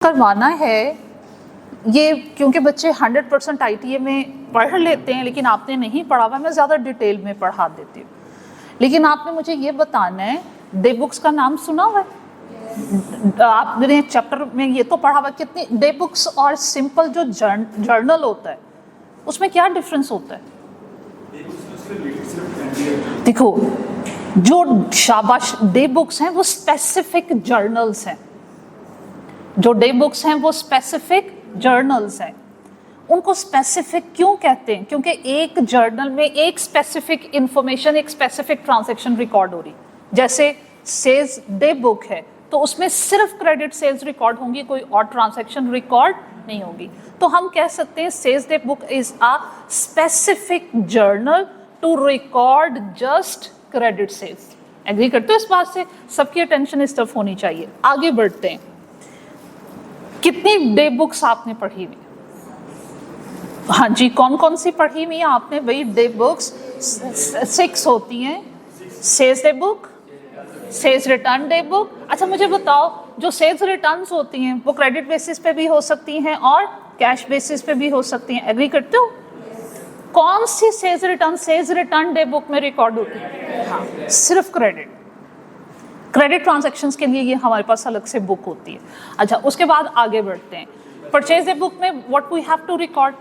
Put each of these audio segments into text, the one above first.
करवाना है ये, क्योंकि बच्चे 100% ITA में पढ़ लेते हैं लेकिन आपने नहीं पढ़ा हुआ, मैं ज़्यादा डिटेल में पढ़ा देती हूँ। लेकिन आपने मुझे ये बताना है, डे बुक्स का नाम सुना हुआ है आपने चैप्टर में? ये तो पढ़ा हुआ। कितनी डे बुक्स और सिंपल जो जर्नल होता है उसमें क्या डिफरेंस होता है? देखो, जो शाबाश डे बुक्स हैं वो स्पेसिफिक जर्नल्स हैं। जो डे बुक्स हैं वो स्पेसिफिक जर्नल्स हैं। उनको स्पेसिफिक क्यों कहते हैं? क्योंकि एक जर्नल में एक स्पेसिफिक इंफॉर्मेशन, एक स्पेसिफिक ट्रांजैक्शन रिकॉर्ड हो रही। जैसे सेल्स डे बुक है तो उसमें सिर्फ क्रेडिट सेल्स रिकॉर्ड होंगी, कोई और ट्रांजैक्शन रिकॉर्ड नहीं होगी। तो हम कह सकते हैं sales day book is a specific journal to record just credit sales. Agree करते हो इस बात से? सबकी अटेंशन इस तरफ होनी चाहिए। आगे बढ़ते हैं। कितनी डे बुक्स आपने पढ़ी हुई? हाँ जी, कौन कौन सी पढ़ी हुई आपने? वही डे बुक्स 6 होती हैं। Sales day book, sales return day book. अच्छा मुझे बताओ, जो सेल्स रिटर्न्स होती हैं वो क्रेडिट बेसिस पे भी हो सकती हैं और कैश बेसिस पे भी हो सकती हैं। एग्री करते हो? कौन सी सेल्स रिटर्न डे बुक में रिकॉर्ड होती है? हाँ, सिर्फ क्रेडिट ट्रांजैक्शंस के लिए ये हमारे पास अलग से बुक होती है। अच्छा, उसके बाद आगे बढ़ते हैं। परचेज डे बुक में what we have to record?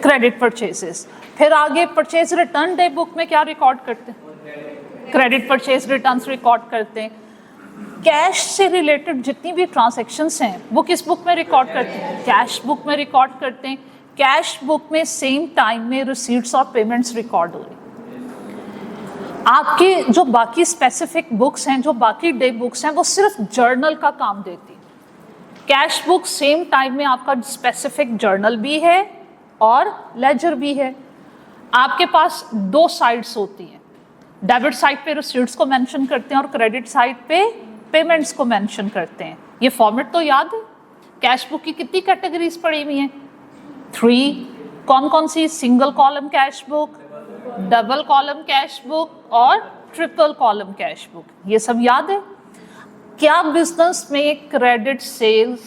Credit purchases. फिर आगे परचेज रिटर्न डे बुक में क्या रिकॉर्ड करते हैं? क्रेडिट परचेज रिटर्न्स रिकॉर्ड करते हैं। कैश से रिलेटेड जितनी भी ट्रांजैक्शंस हैं वो किस बुक में रिकॉर्ड करते हैं? कैश बुक में रिकॉर्ड करते हैं। कैश बुक में सेम टाइम में रिसीट्स और पेमेंट्स रिकॉर्ड हो रही। आपके जो बाकी स्पेसिफिक बुक्स हैं, जो बाकी डे बुक्स हैं, वो सिर्फ जर्नल का काम देती है। कैश बुक सेम टाइम में आपका स्पेसिफिक जर्नल भी है और लेजर भी है। आपके पास 2 साइड्स होती हैं। डेबिट साइड पे रिसीट्स को मेंशन करते हैं और क्रेडिट साइड पे पेमेंट्स को मेंशन करते हैं। ये फॉर्मेट तो याद है? कैश बुक की कितनी कैटेगरीज पड़ी हुई हैं? 3। कौन कौन सी? Single column cash book, double column cash book और ट्रिपल कॉलम कैश बुक। ये सब याद है? क्या बिजनेस में credit sales,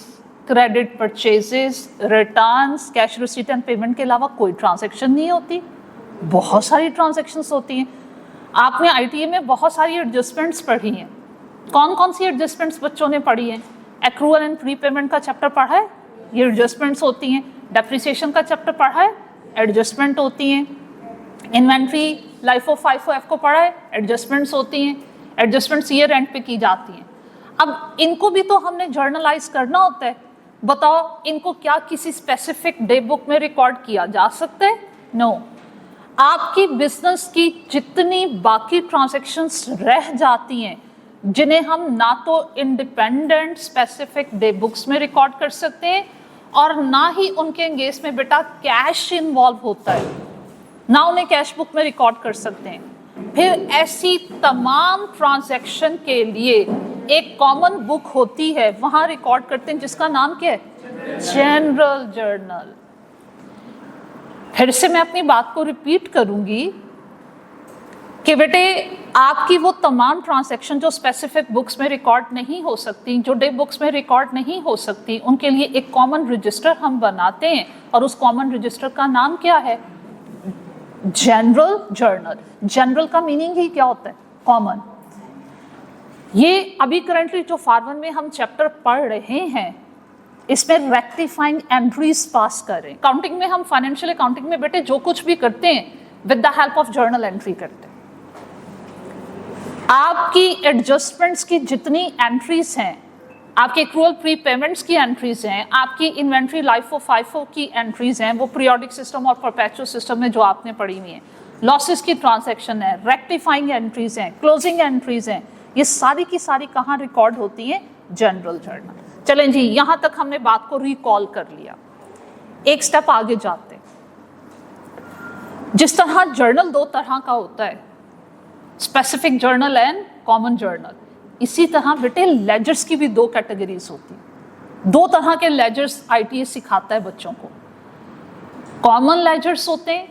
credit purchases, returns, cash receipt and payment के अलावा कोई ट्रांजैक्शन नहीं होती? बहुत सारी ट्रांजैक्शंस होती हैं। आपने ITA में बहुत सारी एडजस्टमेंट्स पढ़ी हैं। कौन कौन सी एडजस्टमेंट्स बच्चों ने पढ़ी हैं? एक्रूअल एंड प्रीपेमेंट का चैप्टर पढ़ा है, ये एडजस्टमेंट्स होती हैं। डेप्रिसिएशन का चैप्टर पढ़ा है, एडजस्टमेंट होती हैं। इन्वेंट्री लाइफ ऑफ FIFO को पढ़ा है, एडजस्टमेंट्स होती हैं। एडजस्टमेंट्स ईयर एंड पे की जाती हैं। अब इनको भी तो हमने जर्नलाइज करना होता है। बताओ, इनको क्या किसी स्पेसिफिक डे बुक में रिकॉर्ड किया जा सकता है? नो। आपकी बिजनेस की जितनी बाकी ट्रांजैक्शंस रह जाती हैं, जिन्हें हम ना तो इंडिपेंडेंट स्पेसिफिक डे बुक्स में रिकॉर्ड कर सकते हैं और ना ही उनके एंगेज में बेटा कैश इन्वॉल्व होता है, ना उन्हें कैश बुक में रिकॉर्ड कर सकते हैं। फिर ऐसी तमाम ट्रांजैक्शन के लिए एक कॉमन बुक होती है, वहां रिकॉर्ड करते हैं, जिसका नाम क्या है? General journal. फिर से मैं अपनी बात को रिपीट करूंगी कि बेटे आपकी वो तमाम ट्रांजैक्शन जो स्पेसिफिक बुक्स में रिकॉर्ड नहीं हो सकती, जो डे बुक्स में रिकॉर्ड नहीं हो सकती, उनके लिए एक कॉमन रजिस्टर हम बनाते हैं और उस कॉमन रजिस्टर का नाम क्या है? General journal. जनरल का मीनिंग ही क्या होता है? कॉमन। ये अभी करंटली जो फार्मन में हम चैप्टर पढ़ रहे हैं, इसमें रेक्टिफाइंग एंट्रीज पास कर रहे हैं। काउंटिंग में हम फाइनेंशियल अकाउंटिंग में बेटे जो कुछ भी करते हैं with the help of journal entry करते हैं। आपकी एडजस्टमेंट्स की जितनी एंट्रीज हैं, आपके एक्रूअल प्री पेमेंट्स की एंट्रीज हैं, आपकी इन्वेंट्री लाइफ ऑफ FIFO की एंट्रीज हैं, वो पीरियोडिक सिस्टम और परपेचुअल सिस्टम में जो आपने पढ़ी हुई हैं, लॉसेस की ट्रांजैक्शन है, रेक्टिफाइंग एंट्रीज हैं, क्लोजिंग एंट्रीज हैं, ये सारी की सारी कहाँ रिकॉर्ड होती हैं? General journal. चलें जी, यहां तक हमने बात को रिकॉल कर लिया। एक स्टेप आगे जाते हैं। जिस तरह जर्नल 2 तरह का होता है, specific journal and common journal, इसी तरह बेटे लेजर्स की भी 2 कैटेगरीज होती हैं। 2 तरह के लेजर्स ITA सिखाता है बच्चों को। कॉमन लेजर्स होते हैं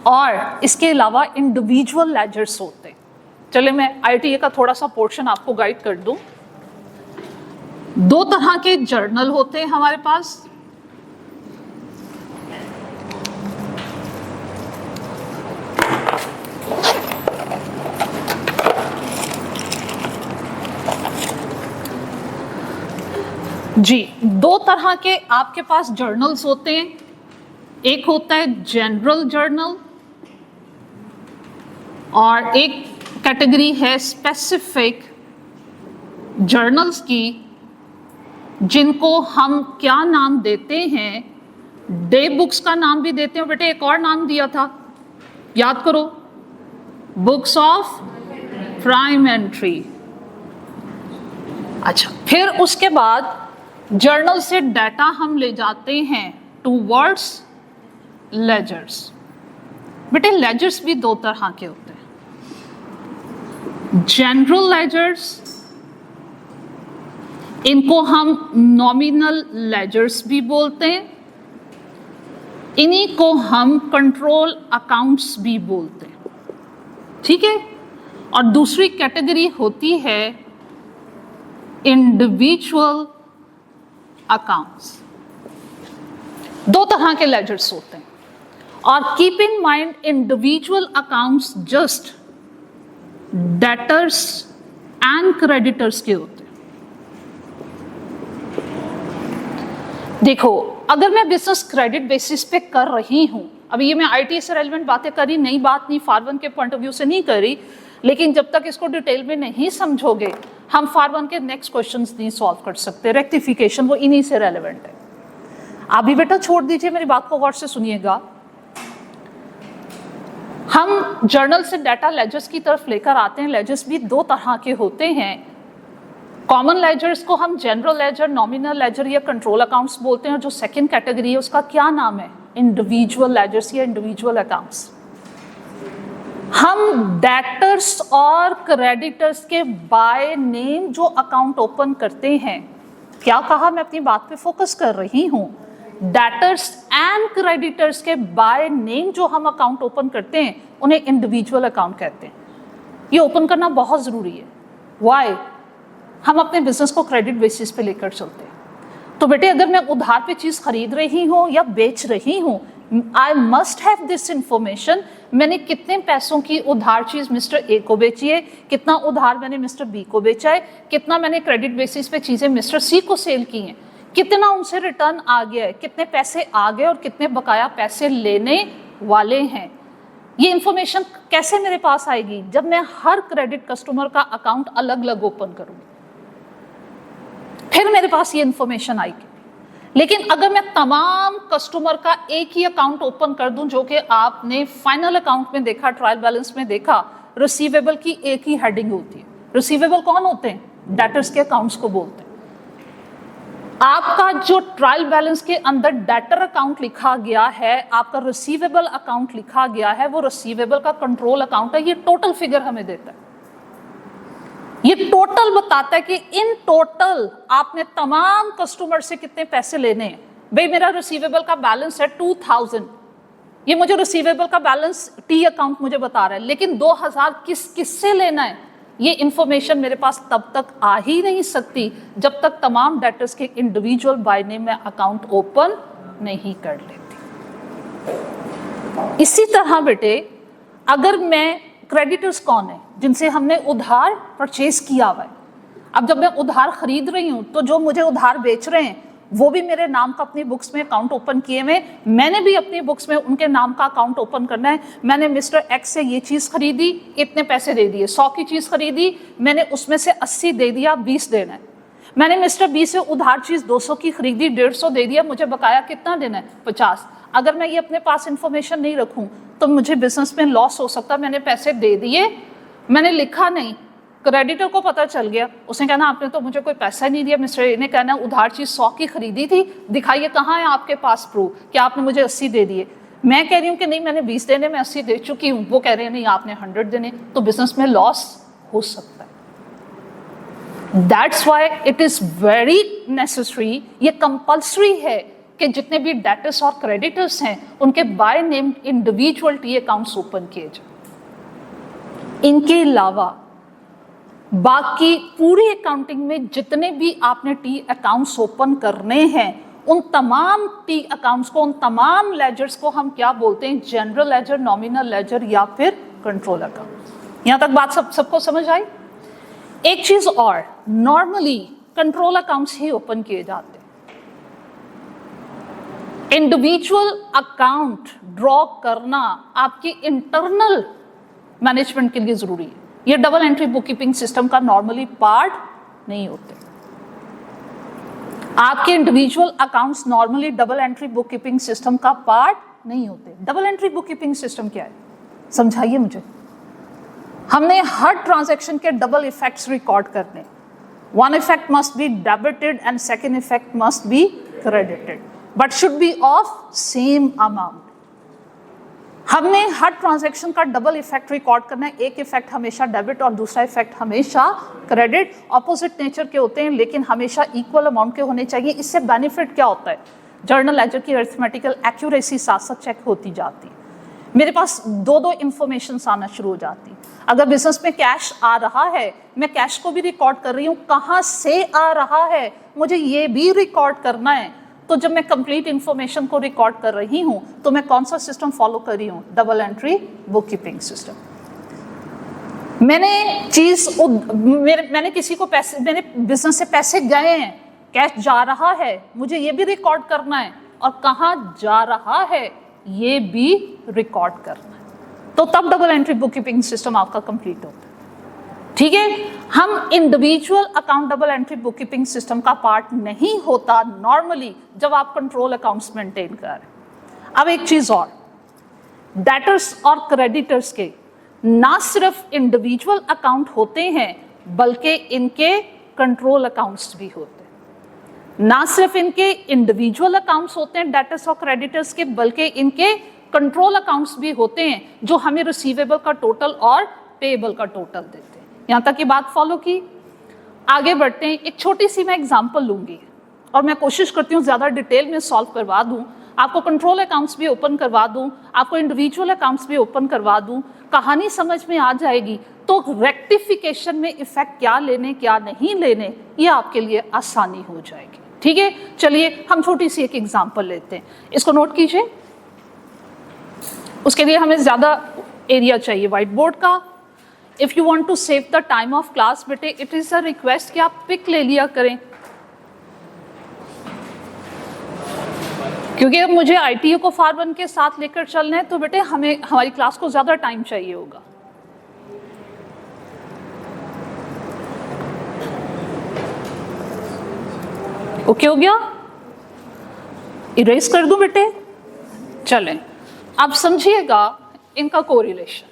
और इसके अलावा इंडिविजुअल लेजर्स होते हैं। चले मैं ITA का थोड़ा सा पोर्शन आपको गाइड कर दूं। दो तरह के जर्नल होते हैं हमारे पास। जी, दो तरह के आपके पास जर्नल्स होते हैं। एक होता है जनरल जर्नल और एक कैटेगरी है स्पेसिफिक जर्नल्स की, जिनको हम क्या नाम देते हैं, डे बुक्स का नाम भी देते हैं। बेटे एक और नाम दिया था, याद करो, बुक्स ऑफ प्राइम एंट्री। अच्छा, फिर उसके बाद जर्नल से डाटा हम ले जाते हैं टूवर्ड्स लेजर्स। बेटे लेजर्स भी दो तरह के होते हैं, जनरल लेजर्स, इनको हम नॉमिनल लेजर्स भी बोलते हैं, इन्हीं को हम कंट्रोल अकाउंट्स भी बोलते हैं, ठीक है। और दूसरी कैटेगरी होती है इंडिविजुअल अकाउंट्स। दो तरह के लेजर्स होते हैं, और keep in mind individual accounts just debtors and creditors के होते हैं। देखो, अगर मैं बिजनेस क्रेडिट बेसिस पे कर रही हूं, अभी ये मैं आईटी से रेलेवेंट बातें करी, नई बात नहीं, फार1 के पॉइंट ऑफ व्यू से नहीं करी, लेकिन जब तक इसको डिटेल में नहीं समझोगे हम फार1 के नेक्स्ट क्वेश्चंस नहीं सॉल्व कर सकते। रेक्टिफिकेशन वो इन्हीं से रेलेवेंट है। अभी बेटा छोड़ दीजिए, मेरी बात को गौर से सुनिएगा। हम जर्नल से डाटा लेजर्स की तरफ लेकर आते हैं। लेजर्स भी दो तरह के होते हैं। कॉमन लेजर्स को हम जनरल लेजर, नॉमिनल लेजर या कंट्रोल अकाउंट्स बोलते हैं, और जो सेकंड कैटेगरी है उसका क्या नाम है, इंडिविजुअल लेजर्स या इंडिविजुअल अकाउंट्स। हम डेटर्स और क्रेडिटर्स के बाय नेम जो अकाउंट ओपन करते हैं, क्या कहा, मैं अपनी बात पे फोकस कर रही हूं, डेटर्स एंड क्रेडिटर्स के बाय नेम जो हम अकाउंट ओपन करते हैं उन्हें इंडिविजुअल अकाउंट कहते हैं। ये ओपन करना बहुत जरूरी है। व्हाई? हम अपने बिजनेस को क्रेडिट बेसिस पे लेकर चलते हैं। तो बेटे अगर मैं उधार पे चीज खरीद रही हूँ या बेच रही हूँ, I must have this information. मैंने कितने पैसों की उधार चीज मिस्टर ए को बेची है, कितना उधार मैंने मिस्टर बी को बेचा है, कितना मैंने क्रेडिट बेसिस पे चीजें मिस्टर सी को सेल की हैं, कितना उनसे रिटर्न आ गया है, कितने पैसे आ गए और कितने बकाया पैसे लेने वाले हैं। ये इंफॉर्मेशन कैसे मेरे पास आएगी? जब मैं हर क्रेडिट कस्टमर का अकाउंट अलग अलग ओपन करूंगी, फिर मेरे पास ये इंफॉर्मेशन आएगी। लेकिन अगर मैं तमाम कस्टमर का एक ही अकाउंट ओपन कर दूं, जो कि आपने फाइनल अकाउंट में देखा, ट्रायल बैलेंस में देखा, रिसीवेबल की एक ही हेडिंग होती है। रिसीवेबल कौन होते हैं? डेटर्स के अकाउंट्स को बोलते हैं। आपका जो ट्रायल बैलेंस के अंदर डेटर अकाउंट लिखा गया है, आपका रिसीवेबल अकाउंट लिखा गया है, वो रिसीवेबल का कंट्रोल अकाउंट है। ये टोटल फिगर हमें देता है, ये टोटल बताता है कि इन टोटल आपने तमाम कस्टमर से कितने पैसे लेने हैं। भाई मेरा रिसीवेबल का बैलेंस है 2000, ये मुझे रिसीवेबल का बैलेंस टी अकाउंट मुझे बता रहा है, लेकिन 2000 किससे लेना है, ये इंफॉर्मेशन मेरे पास तब तक आ ही नहीं सकती जब तक तमाम डेटर्स के इंडिविजुअल बाय नेम में अकाउंट ओपन नहीं कर लेती। इसी तरह बेटे अगर मैं, क्रेडिटर्स कौन है? जिनसे हमने उधार परचेज किया हुआ है। अब जब मैं उधार खरीद रही हूं तो जो मुझे उधार बेच रहे हैं वो भी मेरे नाम का अपनी बुक्स में अकाउंट ओपन किए हुए, मैंने भी अपनी बुक्स में उनके नाम का अकाउंट ओपन करना है। मैंने मिस्टर एक्स से ये चीज खरीदी, इतने पैसे दे दिए। 100 की चीज खरीदी, मैंने उसमें से 80 दे दिया, 20 देना है। मैंने मिस्टर बी से उधार चीज 200 की खरीदी, 150 दे दिया, मुझे बकाया कितना देना है? 50। अगर मैं ये अपने पास इंफॉर्मेशन नहीं रखूं तो मुझे बिजनेस में लॉस हो सकता। मैंने पैसे दे दिए, मैंने लिखा नहीं, क्रेडिटर को पता चल गया, उसने कहना आपने तो मुझे कोई पैसा नहीं दिया। मिस्टर ए ने कहना उधार चीज 100 की खरीदी थी, दिखाइए कहाँ है आपके पास प्रूफ कि आपने मुझे 80 दे दिए। मैं कह रही हूँ कि नहीं मैंने 20 देने, मैं 80 दे चुकी हूँ। वो कह रहे हैं नहीं आपने 100 देने, तो बिजनेस में लॉस हो सकता है। That's why it is very necessary, ये कंपल्सरी है कि जितने भी डेटर्स और क्रेडिटर्स हैं उनके by name individual T accounts open किए जाए। इनके अलावा बाकी पूरी अकाउंटिंग में जितने भी आपने टी अकाउंट्स ओपन करने हैं, उन तमाम टी अकाउंट्स को, उन तमाम लेजर्स को हम क्या बोलते हैं? जनरल लेजर, नॉमिनल लेजर या फिर कंट्रोल अकाउंट। यहां तक बात सबको समझ आई? एक चीज और, नॉर्मली कंट्रोल अकाउंट्स ही ओपन किए जाते हैं। इंडिविजुअल अकाउंट ड्रॉ करना आपकी इंटरनल मैनेजमेंट के लिए जरूरी है। ये double entry book keeping system का नॉर्मली पार्ट नहीं होते। आपके individual accounts normally double entry book keeping system का पार्ट नहीं होते। Double entry book keeping system क्या है, समझाइए मुझे। हमने हर ट्रांजैक्शन के डबल इफेक्ट्स रिकॉर्ड करने। One effect must be debited and second effect must be credited, but should be of same amount. हमने हर ट्रांजैक्शन का डबल इफेक्ट रिकॉर्ड करना है। एक इफेक्ट हमेशा डेबिट और दूसरा इफेक्ट हमेशा क्रेडिट। ऑपोजिट नेचर के होते हैं लेकिन हमेशा इक्वल अमाउंट के होने चाहिए। इससे बेनिफिट क्या होता है? जर्नल लेजर की अरिथमेटिकल एक्यूरेसी साथ साथ चेक होती जाती है। मेरे पास दो इंफॉर्मेशन आना शुरू हो जाती। अगर बिजनेस में कैश आ रहा है, मैं कैश को भी रिकॉर्ड कर रही हूँ, कहाँ से आ रहा है मुझे ये भी रिकॉर्ड करना है। तो जब मैं कंप्लीट इंफॉर्मेशन को रिकॉर्ड कर रही हूं तो मैं कौन सा सिस्टम फॉलो कर रही हूं? Double entry book keeping system. मैंने किसी को पैसे, मेरे बिजनेस से पैसे गए हैं, कैश जा रहा है, मुझे ये भी रिकॉर्ड करना है और कहां जा रहा है ये भी रिकॉर्ड करना है। तो तब double entry book keeping system आपका कंप्लीट होता है। ठीक है, हम individual account double entry book keeping system का पार्ट नहीं होता नॉर्मली जब आप कंट्रोल अकाउंट्स मेंटेन कर रहे हैं। अब एक चीज और, डेटर्स और क्रेडिटर्स के ना सिर्फ इंडिविजुअल अकाउंट होते हैं बल्कि इनके कंट्रोल अकाउंट्स भी होते हैं। ना सिर्फ इनके इंडिविजुअल अकाउंट्स होते हैं डेटर्स और क्रेडिटर्स के, बल्कि इनके कंट्रोल अकाउंट्स भी होते हैं जो हमें रिसीवेबल का टोटल और पेएबल का टोटल देते हैं। यहां तक की बात फॉलो की। आगे बढ़ते हैं। एक छोटी सी मैं एग्जांपल लूंगी और मैं कोशिश करती हूँ ज्यादा डिटेल में सॉल्व करवा दूं, आपको कंट्रोल अकाउंट्स भी ओपन करवा दूं, आपको इंडिविजुअल अकाउंट्स भी ओपन करवा दूं, कहानी समझ में आ जाएगी तो रेक्टिफिकेशन में इफेक्ट क्या लेने क्या नहीं लेने ये आपके लिए आसानी हो जाएगी। ठीक है, चलिए हम छोटी सी एक एग्जांपल लेते हैं, इसको नोट कीजिए। उसके लिए हमें ज्यादा एरिया चाहिए व्हाइट बोर्ड का। If you want to save the time of class बेटे, इट इज अ रिक्वेस्ट कि आप पिक ले लिया करें, क्योंकि अब मुझे आईटीयू को फार1 के साथ लेकर चलना है तो बेटे हमें हमारी क्लास को ज्यादा टाइम चाहिए होगा। ओके हो गया? इरेज कर दूं बेटे? चलें, अब समझिएगा इनका कोरिलेशन।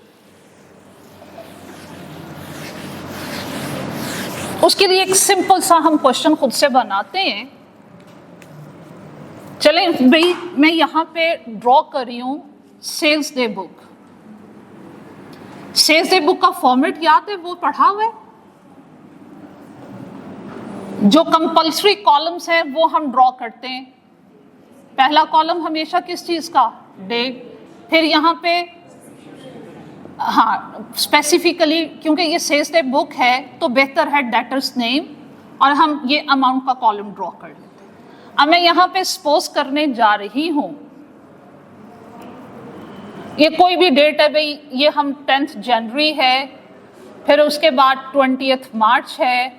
उसके लिए एक सिंपल सा हम क्वेश्चन खुद से बनाते हैं। चलें भाई, मैं यहां पे ड्रॉ कर रही हूं sales day book. Sales day book का फॉर्मेट याद है, वो पढ़ा हुआ है। जो कंपल्सरी कॉलम्स है वो हम ड्रॉ करते हैं। पहला कॉलम हमेशा किस चीज का? डेट। फिर यहाँ पे हाँ स्पेसिफिकली, क्योंकि ये सेल्स डे बुक है तो बेहतर है डेटर्स नेम, और हम ये अमाउंट का कॉलम ड्रॉ कर लेते हैं। अब मैं यहाँ पे सपोज करने जा रही हूं, ये कोई भी डेट है भाई, ये हम 10th जनवरी है, फिर उसके बाद 20th मार्च है,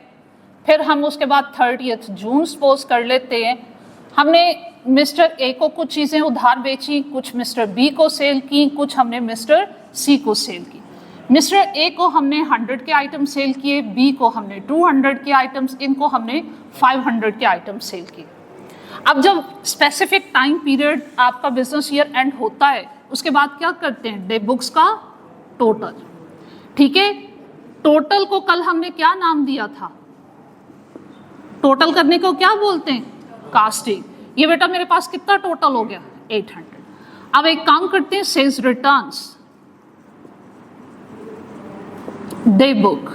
फिर हम उसके बाद 30th जून सपोज कर लेते हैं। हमने मिस्टर ए को कुछ चीज़ें उधार बेची, कुछ मिस्टर बी को सेल की, कुछ हमने मिस्टर सी को सेल की। मिस्टर ए को हमने 100 के आइटम सेल किए, बी को हमने 200 के आइटम्स, इनको हमने 500 के आइटम सेल किए। अब जब स्पेसिफिक टाइम पीरियड आपका बिजनेस ईयर एंड होता है, उसके बाद क्या करते हैं? डे बुक्स का टोटल। ठीक है, टोटल को कल हमने क्या नाम दिया था? टोटल करने को क्या बोलते हैं? कास्टिंग। ये बेटा मेरे पास कितना टोटल हो गया? 800। अब एक काम करते हैं, sales returns day book,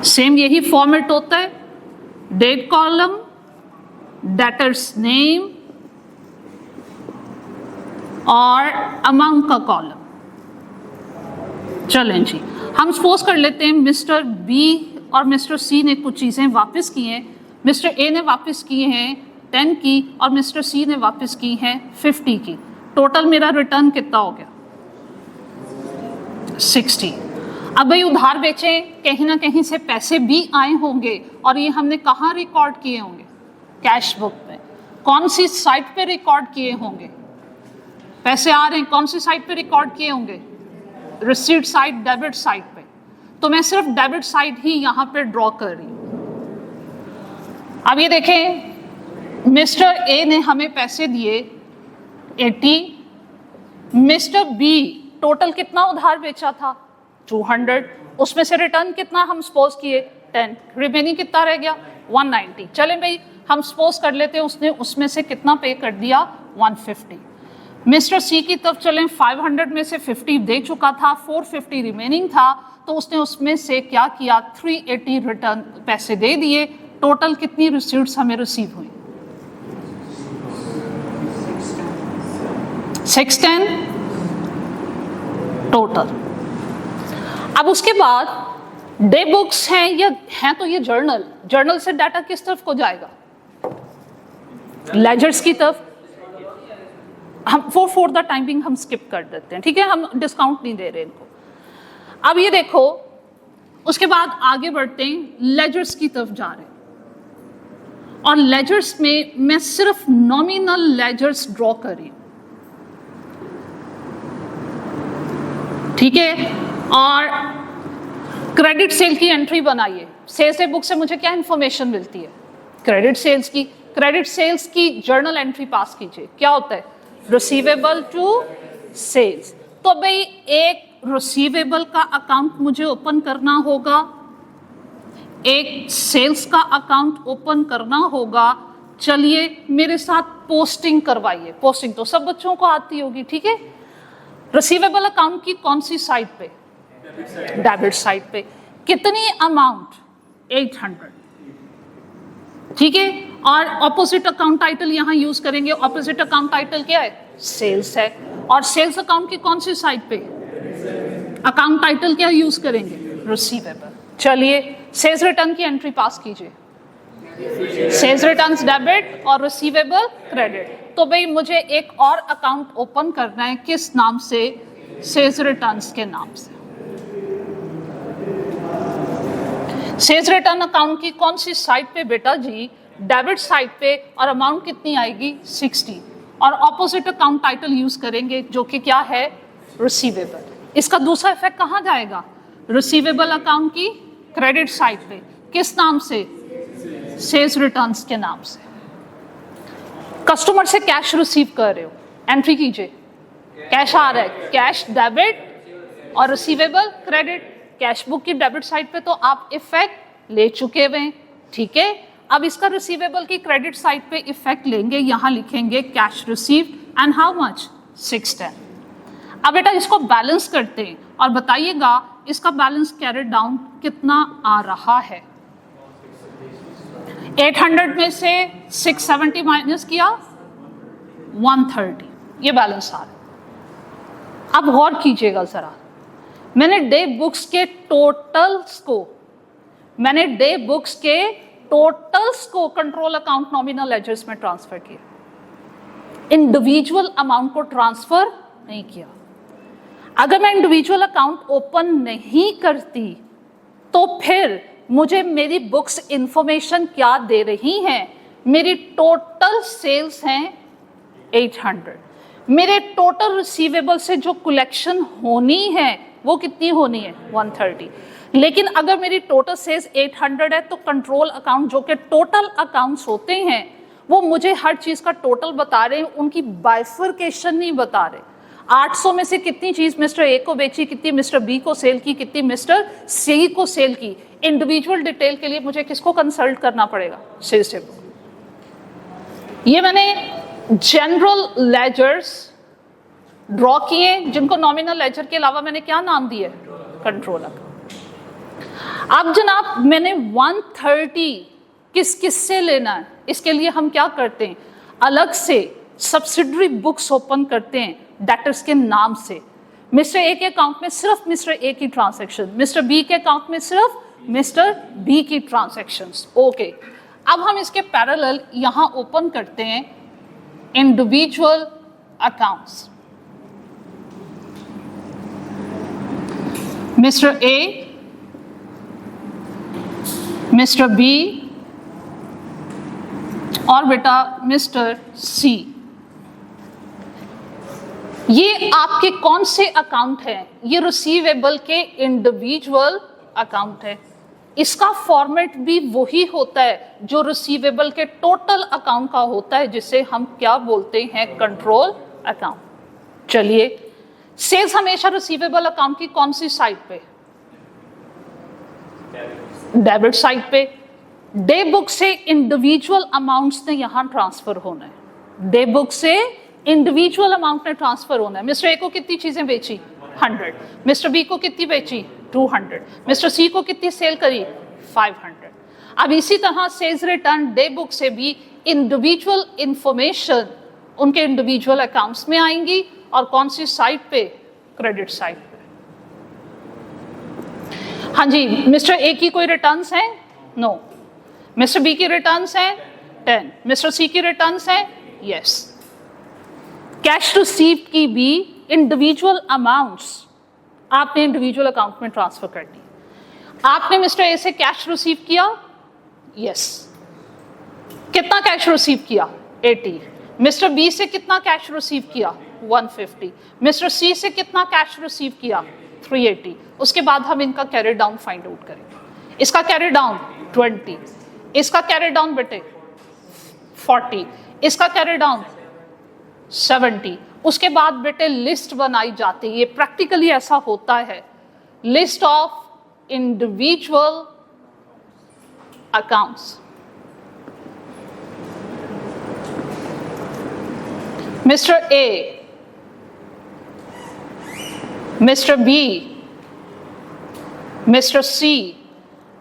same यही फॉर्मेट होता है। डेट कॉलम, डेटर्स नेम और अमाउंट का कॉलम। चलें जी, हम सपोज कर लेते हैं मिस्टर बी और मिस्टर सी ने कुछ चीज़ें वापस की हैं, मिस्टर ए ने वापस किए हैं 10 की और मिस्टर सी ने वापस की हैं 50 की। टोटल मेरा रिटर्न कितना हो गया? 60। अब भाई उधार बेचें, कहीं ना कहीं से पैसे भी आए होंगे और ये हमने कहाँ रिकॉर्ड किए होंगे? कैश बुक में। कौन सी साइट पे रिकॉर्ड किए होंगे? पैसे आ रहे हैं, कौन सी साइट पे रिकॉर्ड किए होंगे? रिसीट साइट, डेबिट साइट पे। तो मैं सिर्फ डेबिट साइट ही यहाँ पे ड्रॉ कर रही हूँ। अब ये देखें, मिस्टर ए ने हमें पैसे दिए 80, मिस्टर बी टोटल कितना उधार बेचा था? 200, उसमें से रिटर्न कितना हम सपोज किए? 10, रिमेनिंग कितना रह गया? 190। चलें भाई, हम सपोज कर लेते हैं उसने उसमें से कितना पे कर दिया? 150। मिस्टर सी की तरफ चलें, 500 में से 50 दे चुका था, 450 रिमेनिंग था, तो उसने उसमें से क्या किया? 380 रिटर्न पैसे दे दिए। टोटल कितनी रिसीट्स हमें रिसीव हुई? 610 टोटल। अब उसके बाद डे बुक्स हैं, या हैं तो ये जर्नल, जर्नल से डाटा किस तरफ को जाएगा? लेजर्स की तरफ। हम फॉर द टाइमिंग हम स्किप कर देते हैं, ठीक है, हम डिस्काउंट नहीं दे रहे इनको। अब ये देखो, उसके बाद आगे बढ़ते हैं, लेजर्स की तरफ जा रहे हैं और लेजर्स में मैं सिर्फ नॉमिनल लेजर्स ड्रॉ कर रही हूं, ठीक है। और क्रेडिट सेल की एंट्री बनाइए। सेल्स डे बुक से मुझे क्या इंफॉर्मेशन मिलती है? क्रेडिट सेल्स की। क्रेडिट सेल्स की जर्नल एंट्री पास कीजिए। क्या होता है? Receivable to sales. तो भाई एक रिसीवेबल का अकाउंट मुझे ओपन करना होगा, एक सेल्स का अकाउंट ओपन करना होगा। चलिए मेरे साथ पोस्टिंग करवाइए। पोस्टिंग तो सब बच्चों को आती होगी, ठीक है। रिसीवेबल अकाउंट की कौन सी साइड पे? डेबिट साइड पे। कितनी अमाउंट? 800, ठीक है। और ऑपोजिट अकाउंट टाइटल यहां यूज करेंगे। ऑपोजिट अकाउंट टाइटल क्या है? सेल्स है। और सेल्स अकाउंट की कौन सी साइड पे अकाउंट टाइटल क्या यूज करेंगे? रिसीवेबल। चलिए सेल्स रिटर्न की एंट्री पास कीजिए। सेल्स रिटर्न्स डेबिट और रिसीवेबल क्रेडिट। तो भाई मुझे एक और अकाउंट ओपन करना है, किस नाम से? सेल्स रिटर्न्स के नाम से। सेल्स रिटर्न अकाउंट की कौन सी साइड पे बेटा जी? डेबिट साइड पे। और अमाउंट कितनी आएगी? 60। और ऑपोजिट अकाउंट टाइटल यूज करेंगे जो कि क्या है? रिसीवेबल। इसका दूसरा इफेक्ट कहां जाएगा? रिसीवेबल अकाउंट की क्रेडिट साइड पे। किस नाम से? सेल्स रिटर्न्स के नाम से। कस्टमर से कैश रिसीव कर रहे हो, एंट्री कीजिए। कैश आ रहा है, कैश डेबिट और रिसीवेबल क्रेडिट। कैश बुक की डेबिट साइड पे तो आप इफेक्ट ले चुके हुए हैं, ठीक है। अब इसका रिसीवेबल की क्रेडिट साइड पे इफेक्ट लेंगे। यहां लिखेंगे cash received and how much? 610। अब बेटा इसको बैलेंस करते हैं और बताइएगा इसका बैलेंस कैरेड डाउन कितना आ रहा है। 800 में से 670 माइनस किया 130, ये बैलेंस आ रहा है। अब गौर कीजिएगा जरा, मैंने डे बुक्स के टोटल्स को कंट्रोल अकाउंट नॉमिनल लेजर्स में ट्रांसफर किया, इंडिविजुअल अमाउंट को ट्रांसफर नहीं किया। अगर मैं इंडिविजुअल अकाउंट ओपन नहीं करती तो फिर मुझे मेरी बुक्स इंफॉर्मेशन क्या दे रही हैं? मेरी टोटल सेल्स हैं 800, मेरे टोटल रिसीवेबल से जो कलेक्शन होनी है वो कितनी होनी है? 130। लेकिन अगर मेरी टोटल सेल्स 800 है तो कंट्रोल अकाउंट जो कि टोटल अकाउंट्स होते हैं वो मुझे हर चीज का टोटल बता रहे हैं, उनकी बाइफर्केशन नहीं बता रहे। 800 में से कितनी चीज मिस्टर ए को बेची, कितनी मिस्टर बी को सेल की, कितनी मिस्टर सी को सेल की। इंडिविजुअल डिटेल के लिए मुझे किसको कंसल्ट करना पड़ेगा? Sales table. ये मैंने जनरल लेजर्स ड्रॉ किए जिनको नॉमिनल लेजर के अलावा मैंने क्या नाम दिए? Control account. अब जनाब मैंने 130 किस किस से लेना है, इसके लिए हम क्या करते हैं? अलग से सब्सिडरी बुक्स ओपन करते हैं डेटर्स के नाम से। मिस्टर ए के अकाउंट में सिर्फ मिस्टर ए की ट्रांजैक्शन, मिस्टर बी के अकाउंट में सिर्फ मिस्टर बी की ट्रांजैक्शंस। ओके, अब हम इसके पैरेलल यहां ओपन करते हैं individual accounts. Mister A, mister B और बेटा मिस्टर सी। ये आपके कौन से अकाउंट हैं? ये रिसीवेबल के इंडिविजुअल अकाउंट है। इसका फॉर्मेट भी वही होता है जो रिसीवेबल के टोटल अकाउंट का होता है, जिसे हम क्या बोलते हैं? Control account. चलिए, सेल्स हमेशा रिसीवेबल अकाउंट की कौन सी साइड पे? डेबिट साइड पे। डे बुक से इंडिविजुअल अमाउंट्स ने यहां ट्रांसफर होना है। डे बुक से इंडिविजुअल अमाउंट ने ट्रांसफर होना है। मिस्टर ए को कितनी चीजें बेची? 100। मिस्टर बी को कितनी बेची? 200। मिस्टर सी को कितनी सेल करी? 500। अब इसी तरह सेल्स रिटर्न डे बुक से भी इंडिविजुअल इंफॉर्मेशन उनके इंडिविजुअल अकाउंट्स में आएंगी। और कौन सी साइड पे? क्रेडिट साइड पे। हाँ जी, मिस्टर ए की कोई रिटर्न्स हैं? नो। मिस्टर बी की रिटर्न्स हैं 10। मिस्टर सी की रिटर्न्स हैं? यस। कैश रिसीव्ड की भी इंडिविजुअल अमाउंट्स आपने इंडिविजुअल अकाउंट में ट्रांसफर कर दी। आपने मिस्टर ए से कैश रिसीव किया? यस। कितना कैश रिसीव किया? 80। मिस्टर बी से कितना कैश रिसीव किया? 150। मिस्टर सी से कितना कैश रिसीव किया? 380। उसके बाद हम इनका कैरी डाउन फाइंड आउट करेंगे। इसका कैरी डाउन 20, इसका कैरी डाउन बेटे 40, इसका कैरी डाउन 70। उसके बाद बेटे लिस्ट बनाई जाती है। ये प्रैक्टिकली ऐसा होता है। List of individual accounts. Mister A, mister B, mister C.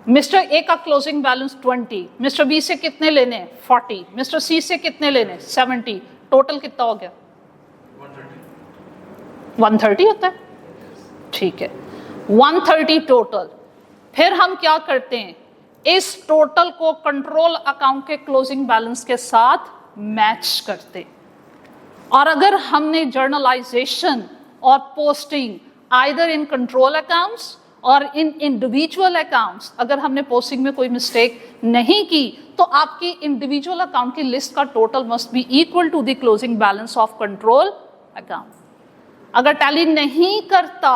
Mister A का क्लोजिंग बैलेंस 20। मिस्टर बी से कितने लेने? 40। मिस्टर सी से कितने लेने? 70। टोटल कितना हो गया? 130 होता है। ठीक है, 130 टोटल। फिर हम क्या करते हैं? इस टोटल को कंट्रोल अकाउंट के क्लोजिंग बैलेंस के साथ मैच करते हैं। और अगर हमने जर्नलाइजेशन और posting either in control accounts और इन इंडिविजुअल अकाउंट्स, अगर हमने पोस्टिंग में कोई मिस्टेक नहीं की, तो आपकी इंडिविजुअल अकाउंट की लिस्ट का total must be equal to the closing balance of control account. अगर टैली नहीं करता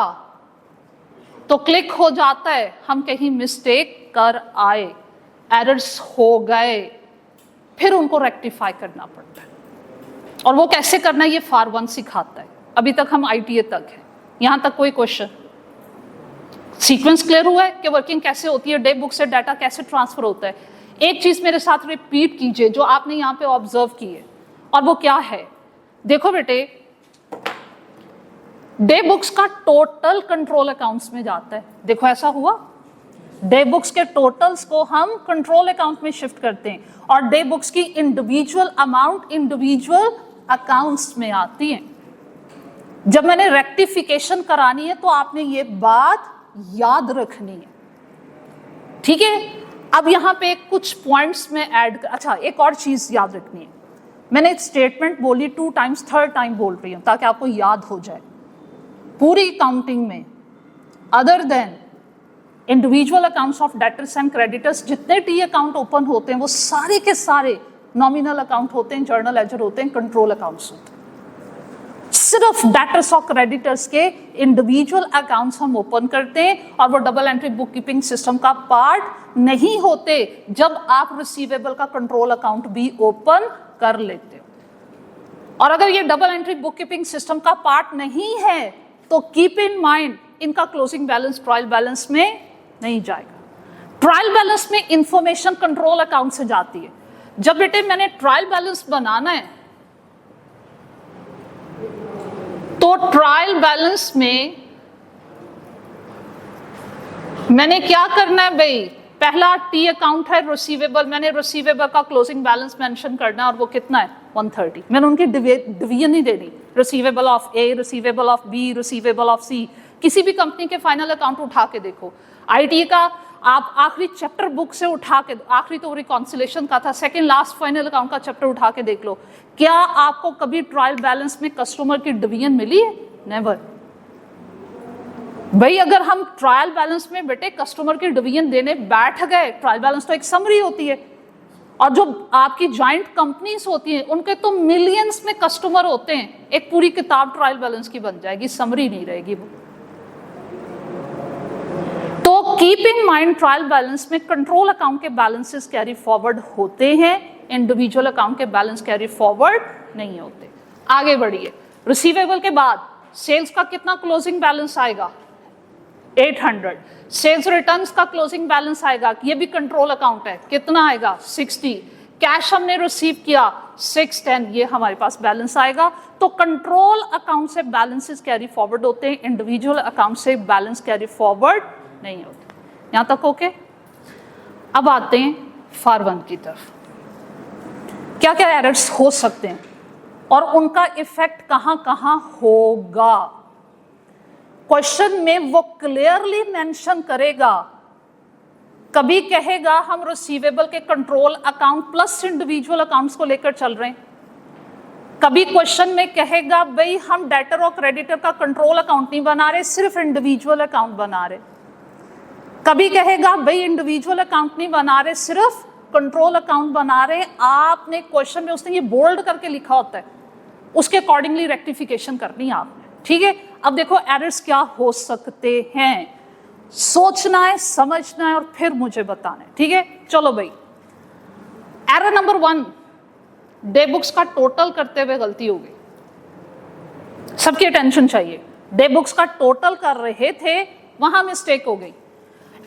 तो क्लिक हो जाता है, हम कहीं मिस्टेक कर आए, एरर्स हो गए, फिर उनको रेक्टिफाई करना पड़ता है। और वो कैसे करना है ये फार 1 सिखाता है। अभी तक हम ITA तक है। यहां तक कोई क्वेश्चन? सीक्वेंस क्लियर हुआ है कि वर्किंग कैसे होती है, डे बुक से डाटा कैसे ट्रांसफर होता है। एक चीज मेरे साथ रिपीट कीजिए जो आपने यहां पे ऑब्जर्व की है, और वो क्या है? देखो बेटे, डे बुक्स का टोटल कंट्रोल अकाउंट्स में जाता है। देखो ऐसा हुआ, डे बुक्स के टोटल्स को हम कंट्रोल अकाउंट में शिफ्ट करते हैं और डे बुक्स की इंडिविजुअल अमाउंट इंडिविजुअल अकाउंट्स में आती है। जब मैंने रेक्टिफिकेशन करानी है तो आपने ये बात याद रखनी है, ठीक है? अब यहां पे कुछ पॉइंट्स में ऐड अच्छा, एक और चीज याद रखनी है। मैंने स्टेटमेंट बोली 2 टाइम्स, 3rd टाइम बोल रही हूं ताकि आपको याद हो जाए। पूरी काउंटिंग में other than individual accounts of debtors and creditors, जितने टी अकाउंट ओपन होते हैं वो सारे के सारे नॉमिनल अकाउंट होते हैं, जर्नल लेजर होते हैं, कंट्रोल अकाउंट्स होते हैं। सिर्फ डेटर्स और क्रेडिटर्स के इंडिविजुअल अकाउंट्स हम ओपन करते हैं और वो double entry book keeping system का पार्ट नहीं होते जब आप रिसीवेबल का कंट्रोल अकाउंट भी ओपन कर लेते हो। और अगर ये double entry book keeping system का पार्ट नहीं है तो कीप इन माइंड इनका क्लोजिंग बैलेंस ट्रायल बैलेंस में नहीं जाएगा। ट्रायल बैलेंस में इंफॉर्मेशन कंट्रोल अकाउंट से जाती है। जब बेटे मैंने ट्रायल बैलेंस बनाना है तो ट्रायल बैलेंस में मैंने क्या करना है भाई? पहला टी अकाउंट है रिसीवेबल, मैंने रिसीवेबल का क्लोजिंग बैलेंस मेंशन करना है और वो कितना है? 130। मैंने उनकी डिवीजन नहीं देनी, receivable of A, receivable of B, receivable of C. किसी भी कंपनी के फाइनल अकाउंट उठा के देखो, आईटी का आप आखिरी चैप्टर बुक से उठा के, आखिरी तो रिकॉन्सिलेशन का था, सेकंड लास्ट फाइनल अकाउंट का चैप्टर उठा के देख लो, क्या आपको कभी ट्रायल बैलेंस में कस्टमर की डिवीजन मिली है? नेवर। भाई अगर हम ट्रायल बैलेंस में बेटे कस्टमर की डिवीजन देने बैठ गए, ट्रायल बैलेंस तो एक समरी होती है, और जो आपकी जॉइंट कंपनीज होती हैं उनके तो मिलियंस में कस्टमर होते हैं, एक पूरी किताब ट्रायल बैलेंस की बन जाएगी, समरी नहीं रहेगी वो। तो keep in mind trial balance में कंट्रोल अकाउंट के बैलेंसेस कैरी फॉरवर्ड होते हैं, इंडिविजुअल अकाउंट के बैलेंस कैरी फॉरवर्ड नहीं होते। आगे बढ़िए, रिसीवेबल के बाद सेल्स का कितना क्लोजिंग बैलेंस आएगा? 800। सेल्स रिटर्न्स का क्लोजिंग बैलेंस आएगा, ये भी कंट्रोल अकाउंट है, कितना आएगा? 60। कैश हमने रिसीव किया 610, ये हमारे पास बैलेंस आएगा। तो कंट्रोल अकाउंट से बैलेंसेस कैरी फॉरवर्ड होते हैं, इंडिविजुअल अकाउंट से बैलेंस कैरी फॉरवर्ड नहीं होते। यहां तक ओके? अब आते हैं फार 1 की तरफ। क्या क्या एरर्स हो सकते हैं और उनका इफेक्ट कहां कहां होगा? क्वेश्चन में वो क्लियरली मेंशन करेगा, कभी कहेगा हम रिसीवेबल के control account plus individual accounts को लेकर चल रहे हैं, कभी क्वेश्चन में कहेगा भाई हम डेटर और क्रेडिटर का कंट्रोल अकाउंट नहीं बना रहे, सिर्फ इंडिविजुअल अकाउंट बना रहे, कभी कहेगा भाई इंडिविजुअल अकाउंट नहीं बना रहे, सिर्फ कंट्रोल अकाउंट बना रहे। आपने क्वेश्चन में उसने ये बोल्ड करके लिखा होता है, उसके अकॉर्डिंगली रेक्टिफिकेशन करनी है आपने, ठीक है? अब देखो एरर्स क्या हो सकते हैं, सोचना है, समझना है और फिर मुझे बताना है, ठीक है? चलो भाई, एरर नंबर 1, डे बुक्स का टोटल करते हुए गलती हो गई। सबकी अटेंशन चाहिए, डे बुक्स का टोटल कर रहे थे, वहां मिस्टेक हो गई।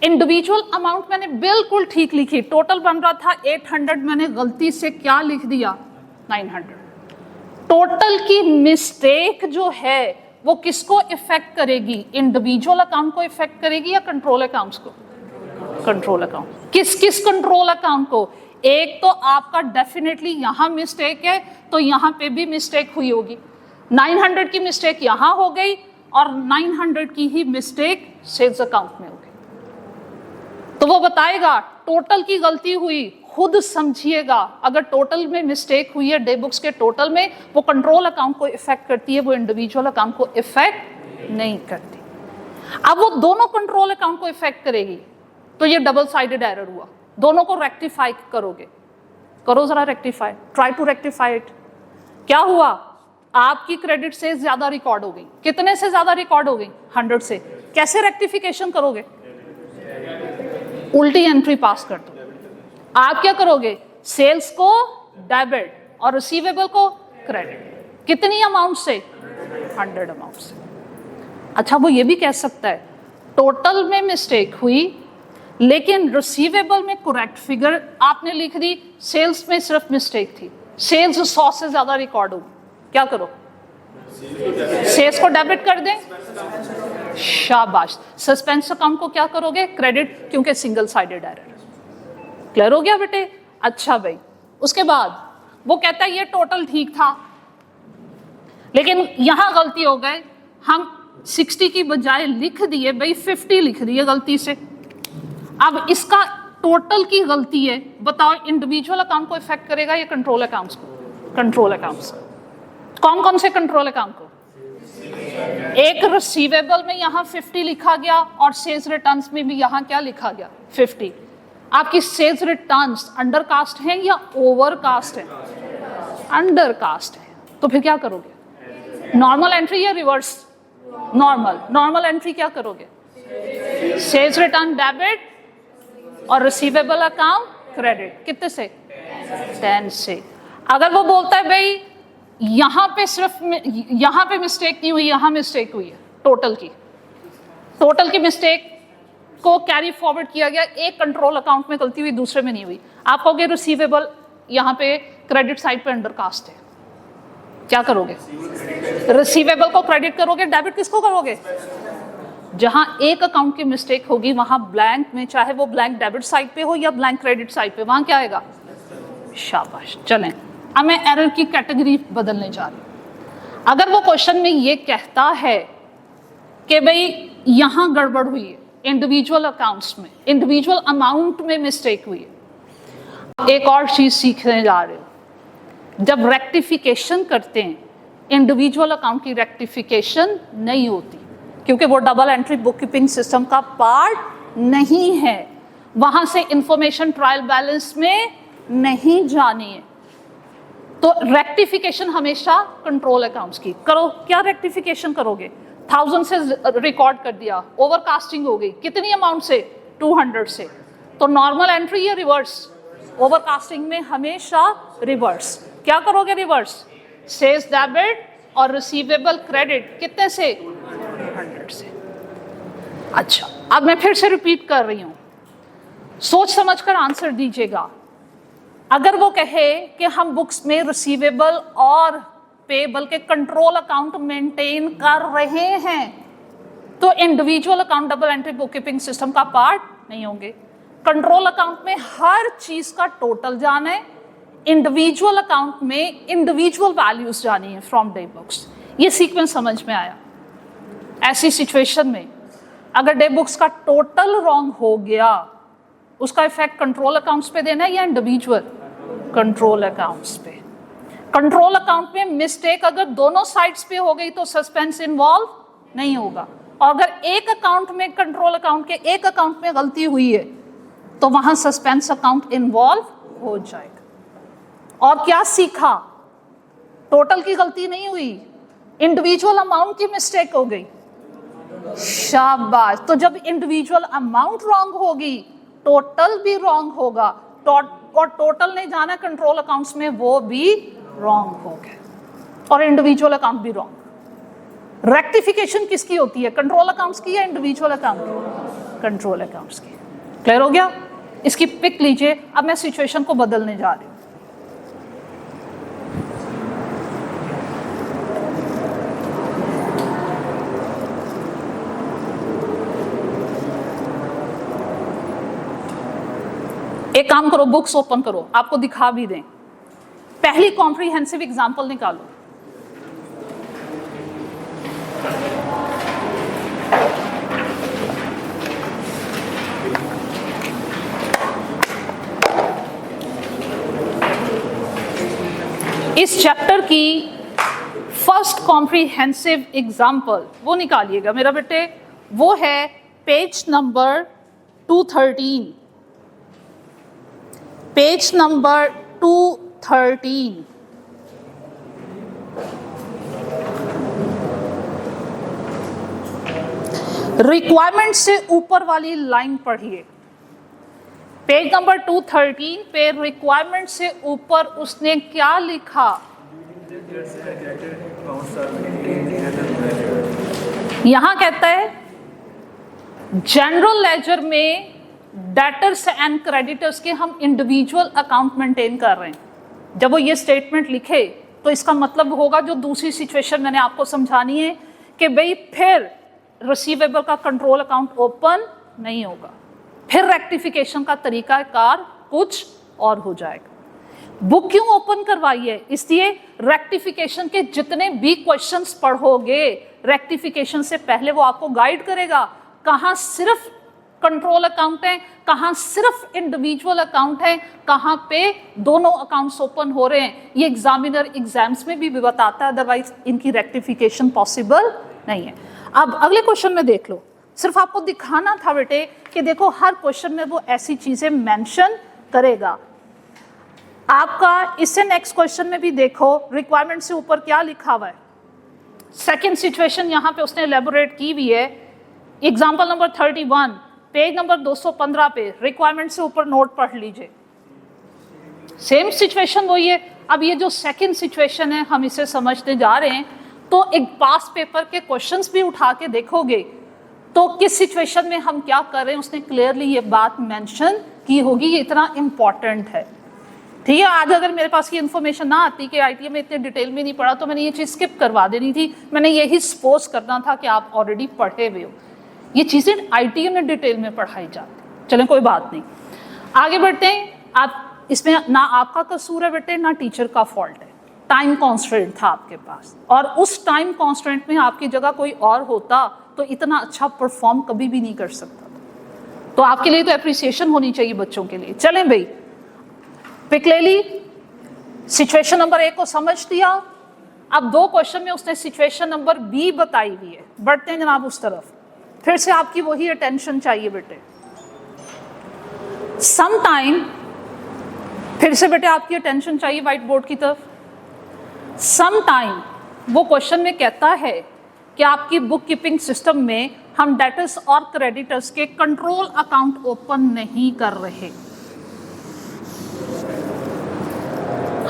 इंडिविजुअल अमाउंट मैंने बिल्कुल ठीक लिखी, टोटल बन रहा था 800, मैंने गलती से क्या लिख दिया? 900। टोटल की मिस्टेक जो है वो किसको इफेक्ट करेगी? इंडिविजुअल अकाउंट को इफेक्ट करेगी या कंट्रोल अकाउंट्स को? Control account. किस किस कंट्रोल अकाउंट को? एक तो आपका डेफिनेटली यहां मिस्टेक है, तो यहां पे भी मिस्टेक हुई होगी, 900 की मिस्टेक यहां हो गई और 900 की ही मिस्टेक सेल्स अकाउंट में हो गई। तो वो बताएगा टोटल की गलती हुई, खुद समझिएगा। अगर टोटल में मिस्टेक हुई है डे बुक्स के टोटल में, वो कंट्रोल अकाउंट को इफेक्ट करती है, वो इंडिविजुअल अकाउंट को इफेक्ट नहीं करती। अब वो दोनों कंट्रोल अकाउंट को इफेक्ट करेगी, तो ये डबल साइडेड एरर हुआ। दोनों को रेक्टिफाई करोगे, करो जरा rectify, try to rectify it. क्या हुआ? आपकी क्रेडिट से ज्यादा रिकॉर्ड हो गई। कितने से ज्यादा रिकॉर्ड हो गई? 100 से। कैसे रेक्टिफिकेशन करोगे? उल्टी एंट्री पास कर दो। आप क्या करोगे? सेल्स को डेबिट और रिसीवेबल को क्रेडिट। कितनी अमाउंट से? 100 अमाउंट से। अच्छा, वो ये भी कह सकता है टोटल में मिस्टेक हुई लेकिन रिसीवेबल में करेक्ट फिगर आपने लिख दी, सेल्स में सिर्फ मिस्टेक थी, सेल्स 100 से ज्यादा रिकॉर्ड होगी। क्या करो? सेल्स को डेबिट कर दें, शाबाश। सस्पेंस अकाउंट को क्या करोगे? क्रेडिट, क्योंकि सिंगल साइडेड एरर। क्लियर हो गया बेटे? अच्छा भाई, उसके बाद वो कहता है ये टोटल ठीक था लेकिन यहां गलती हो गए, हम 60 की बजाय लिख दिए भाई 50 लिख दिए गलती से। अब इसका टोटल की गलती है, बताओ इंडिविजुअल अकाउंट को इफेक्ट करेगा या कंट्रोल अकाउंट्स को? Control accounts. कौन कौन से कंट्रोल अकाउंट को? एक रिसीवेबल में यहां 50 लिखा गया और सेल्स रिटर्न्स में भी यहां क्या लिखा गया? 50। आपकी सेल्स रिटर्न्स अंडर कास्ट है या ओवर कास्ट है? अंडर कास्ट है। तो फिर क्या करोगे? नॉर्मल एंट्री या रिवर्स? नॉर्मल। नॉर्मल एंट्री क्या करोगे? सेल्स रिटर्न डेबिट और रिसीवेबल अकाउंट क्रेडिट। कितने से? 10 से। अगर वो बोलता है भाई यहां पे सिर्फ यहां पे मिस्टेक नहीं हुई, यहां मिस्टेक हुई है, टोटल की मिस्टेक को कैरी फॉरवर्ड किया गया, एक कंट्रोल अकाउंट में गलती हुई, दूसरे में नहीं हुई, आप कहोगे रिसीवेबल यहां पे क्रेडिट साइड पे अंडर कास्ट है, क्या करोगे? रिसीवेबल को क्रेडिट करोगे, डेबिट किसको करोगे? जहां एक अकाउंट की मिस्टेक होगी वहां ब्लैंक में, चाहे वो ब्लैंक डेबिट साइड पे हो या ब्लैंक क्रेडिट साइड पे, वहां क्या आएगा? शाबाश। चलें, अब मैं एरर की कैटेगरी बदलने जा रही हूं। अगर वो क्वेश्चन में ये कहता है कि भाई यहां गड़बड़ हुई है, इंडिविजुअल अकाउंट्स में, इंडिविजुअल अमाउंट में मिस्टेक हुई है, एक और चीज सीखने जा रहे हो, जब रेक्टिफिकेशन करते हैं इंडिविजुअल अकाउंट की रेक्टिफिकेशन नहीं होती, क्योंकि वो double entry book keeping system का पार्ट नहीं है, वहां से इंफॉर्मेशन ट्रायल बैलेंस में नहीं जानी है। तो रेक्टिफिकेशन हमेशा कंट्रोल अकाउंट्स की करो। क्या रेक्टिफिकेशन करोगे? 1000 से रिकॉर्ड कर दिया, ओवरकास्टिंग हो गई, कितनी अमाउंट से? 200 से, तो नॉर्मल एंट्री या रिवर्स? ओवरकास्टिंग में हमेशा रिवर्स। क्या करोगे रिवर्स? सेल्स डेबिट और रिसीवेबल क्रेडिट कितने से? 200 से। अच्छा, अब मैं फिर से रिपीट कर रही हूं, सोच समझकर आंसर दीजिएगा। अगर वो कहे कि हम बुक्स में रिसीवेबल और पेबल के कंट्रोल अकाउंट मेंटेन कर रहे हैं, तो individual account double entry book keeping system का पार्ट नहीं होंगे। कंट्रोल अकाउंट में हर चीज का टोटल जाना है, इंडिविजुअल अकाउंट में इंडिविजुअल वैल्यूज जानी है फ्रॉम डे बुक्स। ये सीक्वेंस समझ में आया? ऐसी सिचुएशन में अगर डे बुक्स का टोटल रॉन्ग हो गया, उसका इफेक्ट कंट्रोल अकाउंट्स पे देना है या इंडिविजुअल? कंट्रोल अकाउंट्स पे। कंट्रोल अकाउंट में मिस्टेक अगर दोनों साइड्स पे हो गई तो सस्पेंस इन्वॉल्व नहीं होगा, और अगर एक अकाउंट में, कंट्रोल अकाउंट के एक अकाउंट में गलती हुई है तो वहां सस्पेंस अकाउंट इन्वॉल्व हो जाएगा। और क्या सीखा? टोटल की गलती नहीं हुई, इंडिविजुअल अमाउंट की मिस्टेक हो गई। शाबाश। तो जब इंडिविजुअल अमाउंट रॉन्ग होगी, टोटल भी रॉन्ग होगा, और टोटल नहीं जाना कंट्रोल अकाउंट्स में, वो भी रॉन्ग हो गया, और इंडिविजुअल अकाउंट भी रॉन्ग। रेक्टिफिकेशन किसकी होती है? कंट्रोल अकाउंट्स की या इंडिविजुअल अकाउंट की? कंट्रोल अकाउंट्स की। क्लियर हो गया? इसकी पिक लीजिए। अब मैं सिचुएशन को बदलने जा रही हूं। एक काम करो, बुक्स ओपन करो, आपको दिखा भी दें। पहली कॉम्प्रिहेंसिव एग्जांपल निकालो। इस चैप्टर की फर्स्ट कॉम्प्रिहेंसिव एग्जांपल वो निकालिएगा मेरा बेटे, वो है page number 213, page number 213। Requirement से ऊपर वाली लाइन पढ़िए। पेज नंबर 213 पे रिक्वायरमेंट से ऊपर उसने क्या लिखा? यहां कहता है जनरल लेजर में डेटर्स एंड क्रेडिटर्स के हम इंडिविजुअल अकाउंट मेंटेन कर रहे हैं। जब वो ये स्टेटमेंट लिखे तो इसका मतलब होगा, जो दूसरी सिचुएशन मैंने आपको समझानी है, कि भाई फिर रिसीवेबल का कंट्रोल अकाउंट ओपन नहीं होगा, फिर रेक्टिफिकेशन का तरीकाकार कुछ और हो जाएगा। बुक क्यों ओपन करवाई है? इसलिए रेक्टिफिकेशन के जितने भी क्वेश्चंस पढ़ोगे, रेक्टिफिकेशन से पहले वो आपको गाइड करेगा कहाँ सिर्फ कंट्रोल अकाउंट है, कहाँ सिर्फ इंडिविजुअल अकाउंट है, कहाँ पे दोनों अकाउंट्स ओपन हो रहे हैं। ये एग्जामिनर एग्जाम्स में भी बताता है, अदरवाइज इनकी रेक्टिफिकेशन पॉसिबल नहीं है। अब अगले क्वेश्चन में देख लो, सिर्फ आपको दिखाना था बेटे कि देखो हर क्वेश्चन में वो ऐसी चीजें मेंशन करेगा। आपका इससे नेक्स्ट क्वेश्चन में भी देखो, रिक्वायरमेंट से ऊपर क्या लिखा हुआ है। सेकेंड सिचुएशन यहाँ पे उसने एलेबोरेट की हुई है। एग्जाम्पल नंबर 31 पेज नंबर 215 पे रिक्वायरमेंट से ऊपर नोट पढ़ लीजिए। सेम सिचुएशन वही है। अब ये जो सेकंड सिचुएशन है हम इसे समझते जा रहे हैं, तो एक पास पेपर के क्वेश्चंस भी उठा के देखोगे तो किस सिचुएशन में हम क्या कर रहे हैं उसने क्लियरली ये बात मेंशन की होगी। ये इतना इंपॉर्टेंट है, ठीक है। आज अगर मेरे पास ये इन्फॉर्मेशन ना आती कि आईटीए में इतने डिटेल में नहीं पढ़ा तो मैंने ये चीज़ स्किप करवा देनी थी। मैंने यही सपोज करना था कि आप ऑलरेडी पढ़े हुए हो। ये चीज़ें आईटीए में डिटेल में पढ़ाई जाती। चलें कोई बात नहीं, आगे बढ़ते हैं। आप इसमें ना आपका कसूर है बेटे, ना टीचर का फॉल्ट है। टाइम कॉन्स्टेंट था आपके पास, और उस टाइम कॉन्स्टेंट में आपकी जगह कोई और होता तो इतना अच्छा परफॉर्म कभी भी नहीं कर सकता था। तो आपके लिए तो एप्रिसिएशन होनी चाहिए बच्चों के लिए। चलें भाई, पिक ले ली, सिचुएशन नंबर 1 को समझ लिया। अब 2 क्वेश्चन में उसने सिचुएशन नंबर बी बताई हुई है। बढ़ते हैं जनाब उस तरफ। फिर से आपकी वही अटेंशन चाहिए बेटे। सम टाइम, फिर से बेटे आपकी अटेंशन चाहिए व्हाइट बोर्ड की तरफ। सम टाइम वो क्वेश्चन में कहता है कि आपकी बुक कीपिंग सिस्टम में हम डेटर्स और क्रेडिटर्स के कंट्रोल अकाउंट ओपन नहीं कर रहे,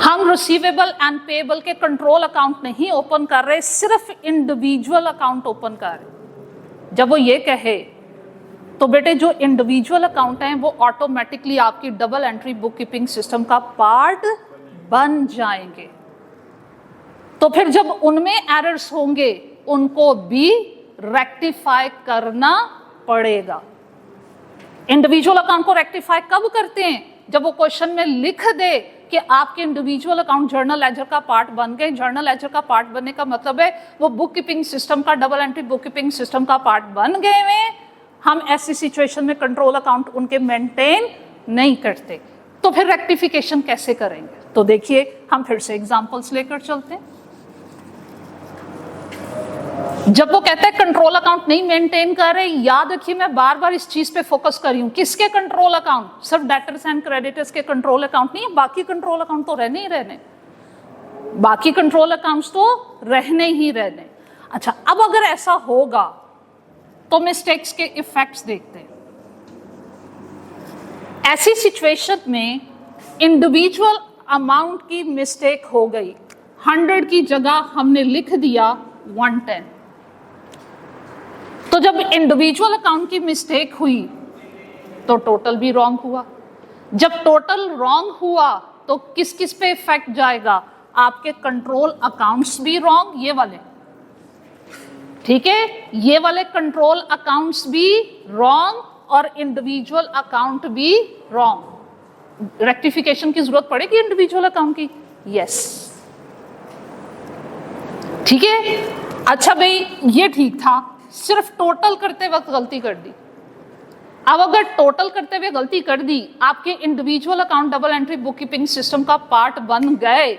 हम रिसीवेबल एंड पेएबल के कंट्रोल अकाउंट नहीं ओपन कर रहे, सिर्फ इंडिविजुअल अकाउंट ओपन कर रहे। जब वो ये कहे तो बेटे जो इंडिविजुअल अकाउंट हैं वो ऑटोमेटिकली आपकी double entry book keeping system का पार्ट बन जाएंगे। तो फिर जब उनमें एरर्स होंगे उनको भी रेक्टिफाई करना पड़ेगा। इंडिविजुअल अकाउंट को रेक्टिफाई कब करते हैं? जब वो क्वेश्चन में लिख दे कि आपके इंडिविजुअल अकाउंट जर्नल लेजर का पार्ट बन गए। जर्नल लेजर का पार्ट बनने का मतलब है वो बुक कीपिंग सिस्टम का, double entry book keeping system का पार्ट बन गए हैं। हम ऐसी सिचुएशन में कंट्रोल अकाउंट उनके मेंटेन नहीं करते, तो फिर रेक्टिफिकेशन कैसे करेंगे? तो देखिए हम फिर से एग्जांपल्स लेकर चलते हैं। जब वो कहता है कंट्रोल अकाउंट नहीं मेंटेन कर रहे, याद रखिए मैं बार बार इस चीज पे फोकस कर रही हूं। किसके कंट्रोल अकाउंट? सिर्फ डेटर्स एंड क्रेडिटर्स के कंट्रोल अकाउंट नहीं है, बाकी कंट्रोल अकाउंट तो रहने ही रहने, बाकी कंट्रोल अकाउंट्स तो रहने ही रहने। अच्छा, अब अगर ऐसा होगा तो मिस्टेक्स के इफेक्ट्स देखते हैं। ऐसी सिचुएशन में इंडिविजुअल अमाउंट की मिस्टेक हो गई, 100 की जगह हमने लिख दिया 110। तो जब इंडिविजुअल अकाउंट की मिस्टेक हुई तो टोटल भी रॉन्ग हुआ। जब टोटल रॉन्ग हुआ तो किस किस पे इफेक्ट जाएगा? आपके कंट्रोल अकाउंट्स भी रॉन्ग, ये वाले, ठीक है, ये वाले कंट्रोल अकाउंट्स भी रॉन्ग और इंडिविजुअल अकाउंट भी रॉन्ग। रेक्टिफिकेशन की जरूरत पड़ेगी इंडिविजुअल अकाउंट की, यस, ठीक है। अच्छा भाई, ये ठीक था, सिर्फ टोटल करते वक्त गलती कर दी। अब अगर टोटल करते हुए गलती कर दी, आपके individual account double entry book keeping system का पार्ट बन गए,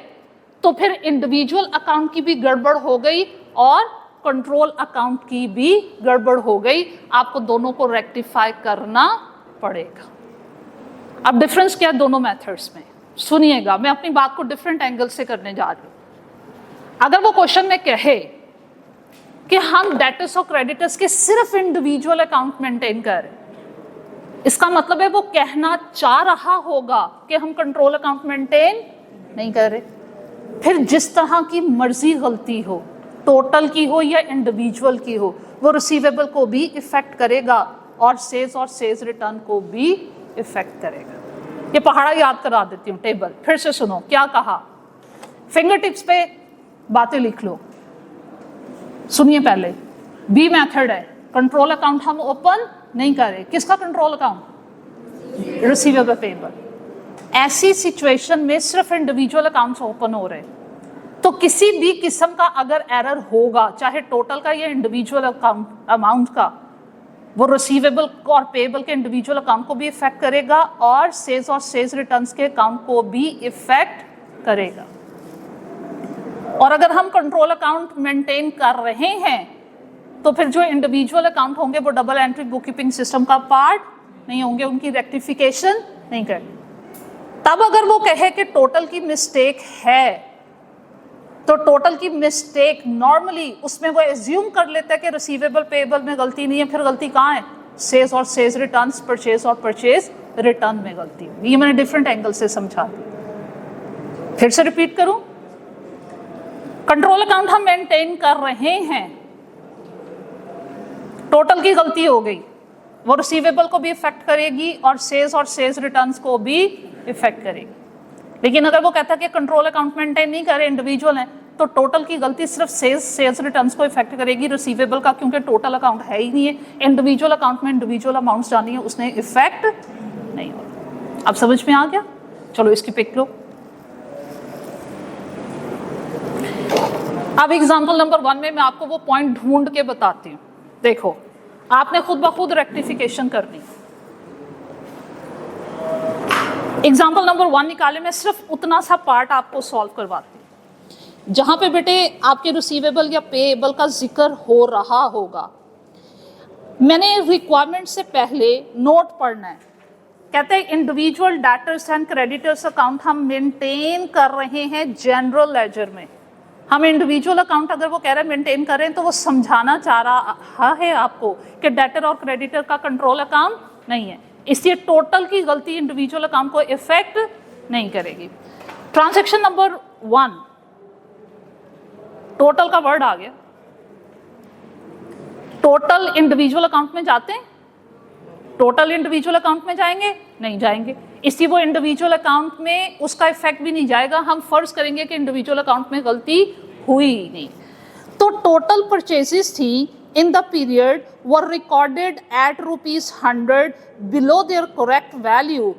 तो फिर इंडिविजुअल अकाउंट की भी गड़बड़ हो गई और कंट्रोल अकाउंट की भी गड़बड़ हो गई। आपको दोनों को रेक्टिफाई करना पड़ेगा। अब डिफरेंस क्या है दोनों मेथड्स में? सुनिएगा, मैं अपनी बात को डिफरेंट एंगल से करने जा रही हूं। अगर वो क्वेश्चन में कहे कि हम डेटर्स और क्रेडिटर्स के सिर्फ इंडिविजुअल अकाउंट मेंटेन कर, इसका मतलब है वो कहना चाह रहा होगा कि हम कंट्रोल अकाउंट मेंटेन नहीं कर रहे। फिर जिस तरह की मर्जी गलती हो, टोटल की हो या इंडिविजुअल की हो, वो रिसीवेबल को भी इफेक्ट करेगा और सेल्स रिटर्न को भी इफेक्ट करेगा। ये पहाड़ा याद करा देती हूँ, टेबल फिर से सुनो क्या कहा। फिंगर टिप्स पे बातें लिख लो। सुनिए पहले, बी मेथड है, कंट्रोल अकाउंट हम ओपन नहीं कर रहे। किसका कंट्रोल अकाउंट? Receivable payable. ऐसी सिचुएशन में सिर्फ इंडिविजुअल अकाउंट्स ओपन हो रहे, तो किसी भी किस्म का अगर एरर होगा, चाहे टोटल का या इंडिविजुअल अकाउंट अमाउंट का, वो रिसीवेबल और पेएबल के इंडिविजुअल अकाउंट को भी इफेक्ट करेगा और सेल्स रिटर्न्स के अकाउंट को भी इफेक्ट करेगा। और अगर हम कंट्रोल अकाउंट मेंटेन कर रहे हैं तो फिर जो इंडिविजुअल अकाउंट होंगे वो double entry book keeping system का पार्ट नहीं होंगे, उनकी रेक्टिफिकेशन नहीं करेंगे। तब अगर वो कहे कि टोटल की मिस्टेक है, तो टोटल की मिस्टेक नॉर्मली उसमें वो एज्यूम कर लेता है कि रिसीवेबल पेएबल में गलती नहीं है। फिर गलती कहाँ है? सेल्स और सेल्स रिटर्न्स, परचेज और परचेज रिटर्न में गलती हुई। ये मैंने डिफरेंट एंगल से समझा दी। फिर से रिपीट करूं, कंट्रोल अकाउंट हम मेंटेन कर रहे हैं, टोटल की गलती हो गई, वो रिसीवेबल को भी इफेक्ट करेगी और सेल्स रिटर्न्स को भी इफेक्ट करेगी। लेकिन अगर वो कहता है कि कंट्रोल अकाउंट मेंटेन नहीं करे, इंडिविजुअल है, तो टोटल की गलती सिर्फ सेल्स रिटर्न्स को इफेक्ट करेगी, रिसीवेबल का क्योंकि टोटल अकाउंट है ही नहीं है, इंडिविजुअल अकाउंट में इंडिविजुअल अमाउंट्स जानी है, उसने इफेक्ट नहीं होगा। अब समझ में आ गया? चलो इसकी पिक लो। अब एग्जाम्पल नंबर 1 में मैं आपको वो पॉइंट ढूंढ के बताती हूँ। देखो, आपने खुद ब खुद रेक्टिफिकेशन करनी। एग्जाम्पल नंबर 1 निकाले, मैं सिर्फ उतना सा पार्ट आपको सॉल्व करवाती हूँ जहां पे बेटे आपके रिसीवेबल या पेएबल का जिक्र हो रहा होगा। मैंने रिक्वायरमेंट से पहले नोट पढ़ना है। कहते हैं individual debtors and creditors account हम मेंटेन कर रहे हैं जनरल लेजर में। हम इंडिविजुअल अकाउंट अगर वो कह रहे हैं मेंटेन कर रहे हैं तो वो समझाना चाह रहा है आपको कि डेटर और क्रेडिटर का कंट्रोल अकाउंट नहीं है, इसलिए टोटल की गलती इंडिविजुअल अकाउंट को इफेक्ट नहीं करेगी। ट्रांजैक्शन नंबर 1, टोटल का वर्ड आ गया। टोटल इंडिविजुअल अकाउंट में जाते हैं? टोटल इंडिविजुअल अकाउंट में जाएंगे? नहीं जाएंगे, इसलिए वो इंडिविजुअल अकाउंट में उसका इफेक्ट भी नहीं जाएगा। हम फर्ज करेंगे कि इंडिविजुअल अकाउंट में गलती हुई नहीं। तो टोटल परचेजेस थी in the period were recorded at ₹100 below their correct value,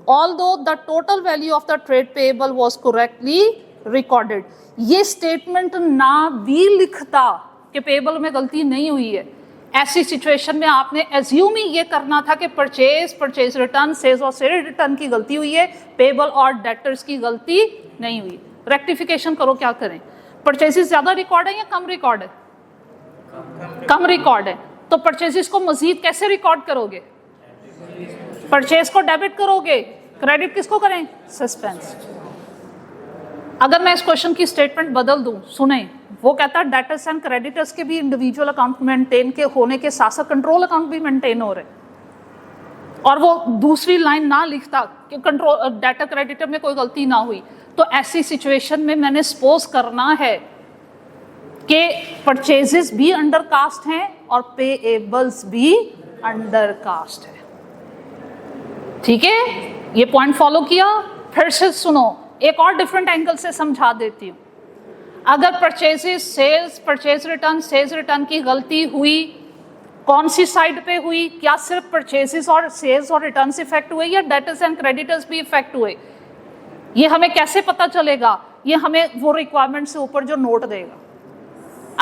although the total value of the trade payable was correctly recorded. ये स्टेटमेंट ना भी लिखता कि पेएबल में गलती नहीं हुई है, ऐसी सिचुएशन में आपने एज्यूम ही ये करना था कि परचेज रिटर्न, सेल्स और सेल रिटर्न की गलती हुई है, पेएबल और डेटर्स की गलती नहीं हुई। रेक्टिफिकेशन करो, क्या करें? परचेजेस ज्यादा रिकॉर्ड है या कम रिकॉर्ड है? कम रिकॉर्ड है, तो परचेजेस को मजीद कैसे रिकॉर्ड करोगे? परचेज को डेबिट करोगे, क्रेडिट किसको करें? सस्पेंस। अगर मैं इस क्वेश्चन की स्टेटमेंट बदल दूं, सुने, वो कहता है डेटर्स एंड क्रेडिटर्स के भी इंडिविजुअल अकाउंट मेंटेन के होने के साथ साथ कंट्रोल अकाउंट भी मेंटेन हो रहे, और वो दूसरी लाइन ना लिखता कि कंट्रोल डेटर क्रेडिटर में कोई गलती ना हुई, तो ऐसी सिचुएशन में मैंने सपोज करना है कि परचेजेस भी अंडर कास्ट हैं और पेएबल्स भी अंडर कास्ट है। ठीक है, ये पॉइंट फॉलो किया? फिर से सुनो, एक और डिफरेंट एंगल से समझा देती हूँ। अगर purchases, sales, purchase return, sales return की गलती हुई, कौन सी साइड पे हुई? क्या सिर्फ परचेजेस और सेल्स और रिटर्न इफेक्ट हुए या डेटर्स एंड क्रेडिटर्स भी इफेक्ट हुए? ये हमें कैसे पता चलेगा? ये हमें वो रिक्वायरमेंट से ऊपर जो नोट देगा।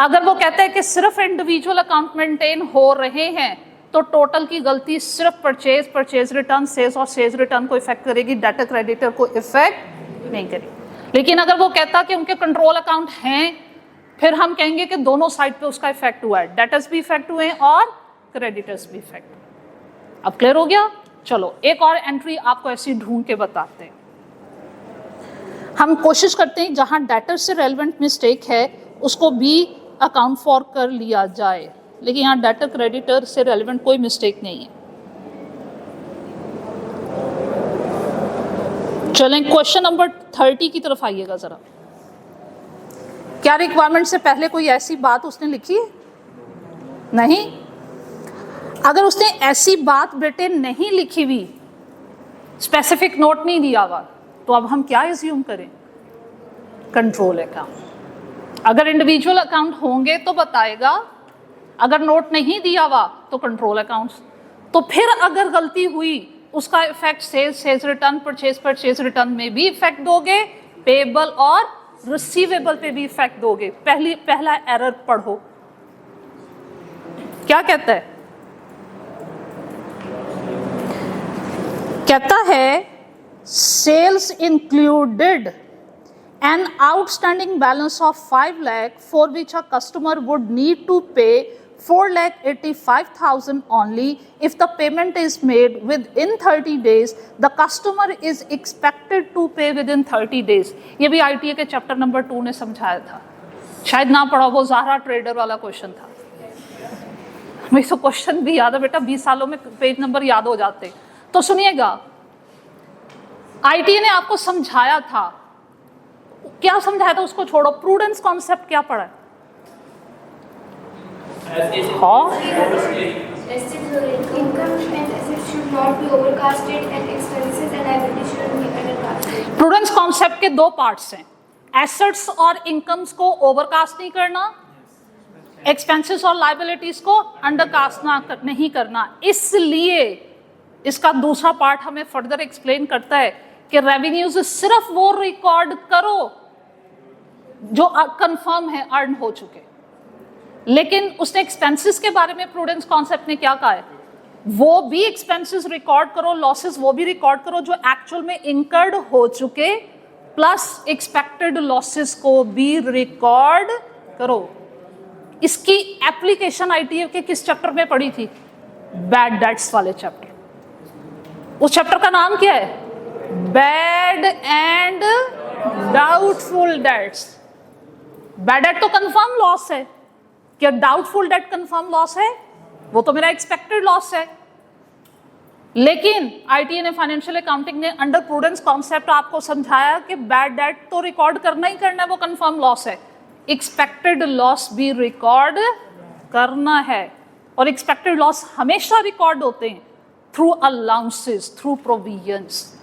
अगर वो कहते हैं कि सिर्फ इंडिविजुअल अकाउंट मेंटेन हो रहे हैं तो टोटल की गलती सिर्फ परचेज, परचेज रिटर्न, सेल्स और सेल्स रिटर्न को इफेक्ट करेगी, डेटर क्रेडिटर को इफेक्ट नहीं करेगी। लेकिन अगर वो कहता कि उनके कंट्रोल अकाउंट हैं, फिर हम कहेंगे कि दोनों साइड पे उसका इफेक्ट हुआ है, डेटर्स भी इफेक्ट हुए हैं और क्रेडिटर्स भी इफेक्ट। अब क्लियर हो गया? चलो एक और एंट्री आपको ऐसी ढूंढ के बताते हैं। हम कोशिश करते हैं जहां डेटर से रेलेवेंट मिस्टेक है उसको भी अकाउंट फॉर कर लिया जाए, लेकिन यहाँ डेटर क्रेडिटर से रेलेवेंट कोई मिस्टेक नहीं है। चलें क्वेश्चन नंबर 30 की तरफ आइएगा जरा। क्या रिक्वायरमेंट से पहले कोई ऐसी बात उसने लिखी है? नहीं। अगर उसने ऐसी बात बेटे नहीं लिखी हुई, स्पेसिफिक नोट नहीं दिया हुआ, तो अब हम क्या एज्यूम करें? Control account. अगर इंडिविजुअल अकाउंट होंगे तो बताएगा, अगर नोट नहीं दिया हुआ तो कंट्रोल अकाउंट्स। तो फिर अगर गलती हुई उसका effect sales, sales return, purchase, purchase return में भी इफेक्ट दोगे, पेएबल और रिसीवेबल पे भी इफेक्ट दोगे। पहला एरर पढ़ो, क्या कहता है? कहता है sales included an outstanding balance of 5 lakh for which a customer would need to pay 4,85,000 only. If the payment is made within 30 days, the customer is expected to pay within 30 days. ये भी ITA के chapter number 2 ने समझाया था, शायद ना पढ़ा, वो ज़ाहरा ट्रेडर वाला क्वेश्चन था। मुझे तो क्वेश्चन भी याद है बेटा, 20 सालों में पेज नंबर याद हो जाते। तो सुनिएगा, ITA ने आपको समझाया था, क्या समझाया था उसको छोड़ो, प्रूडेंस कॉन्सेप्ट क्या पढ़ा है? प्रूडेंस कॉन्सेप्ट के दो पार्ट्स हैं, एसेट्स और इनकम्स को ओवरकास्ट नहीं करना, एक्सपेंसेस और लायबिलिटीज को अंडरकास्ट नहीं करना। इसलिए इसका दूसरा पार्ट हमें फर्दर एक्सप्लेन करता है कि रेवेन्यूज सिर्फ वो रिकॉर्ड करो जो कंफर्म है, अर्न हो चुके। लेकिन उसने एक्सपेंसेस के बारे में प्रूडेंस कॉन्सेप्ट ने क्या कहा है, वो भी एक्सपेंसेस रिकॉर्ड करो, लॉसेस वो भी रिकॉर्ड करो जो एक्चुअल में इंकर्ड हो चुके, प्लस एक्सपेक्टेड लॉसेस को भी रिकॉर्ड करो। इसकी एप्लीकेशन आईटीए के किस चैप्टर में पड़ी थी? बैड डेट्स वाले चैप्टर। उस चैप्टर का नाम क्या है? Bad and doubtful debts. Bad debt तो कंफर्म लॉस है, क्या डाउटफुल डेट कंफर्म लॉस है? वो तो मेरा एक्सपेक्टेड लॉस है। लेकिन आईटीए ने, फाइनेंशियल अकाउंटिंग ने अंडर प्रूडेंस कॉन्सेप्ट आपको समझाया कि बैड डेट तो रिकॉर्ड करना ही करना है, वो कंफर्म लॉस है, एक्सपेक्टेड लॉस भी रिकॉर्ड करना है। और एक्सपेक्टेड लॉस हमेशा रिकॉर्ड होते हैं through allowances, through provisions.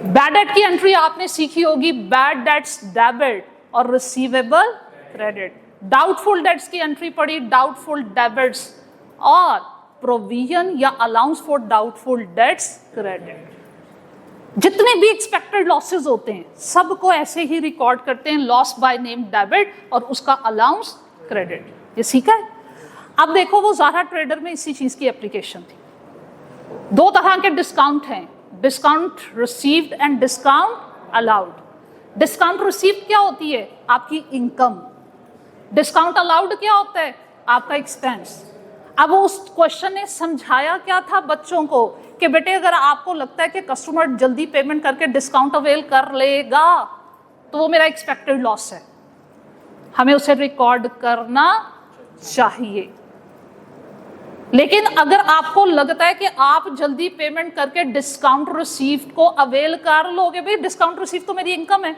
Bad debt की एंट्री आपने सीखी होगी, बैड डेट्स डेबिट और रिसीवेबल क्रेडिट। डाउटफुल डेट्स की एंट्री पड़ी, डाउटफुल डेबिट्स और प्रोविजन या allowance for doubtful debts credit. जितने भी एक्सपेक्टेड लॉसेस होते हैं सबको ऐसे ही रिकॉर्ड करते हैं, लॉस बाय नेम डेबिट और उसका अलाउंस क्रेडिट। ये सीखा है? अब देखो, वो ज़ारा ट्रेडर में इसी चीज की एप्लीकेशन थी। दो तरह के डिस्काउंट हैं, discount received and discount allowed. Discount received क्या होती है? आपकी इनकम। डिस्काउंट अलाउड क्या होता है? आपका एक्सपेंस। अब उस क्वेश्चन ने समझाया क्या था बच्चों को कि बेटे अगर आपको लगता है कि कस्टमर जल्दी पेमेंट करके डिस्काउंट अवेल कर लेगा तो वो मेरा एक्सपेक्टेड लॉस है, हमें उसे रिकॉर्ड करना चाहिए। लेकिन अगर आपको लगता है कि आप जल्दी पेमेंट करके डिस्काउंट रिसीव को अवेल कर लोगे, भाई डिस्काउंट रिसीव तो मेरी इनकम है,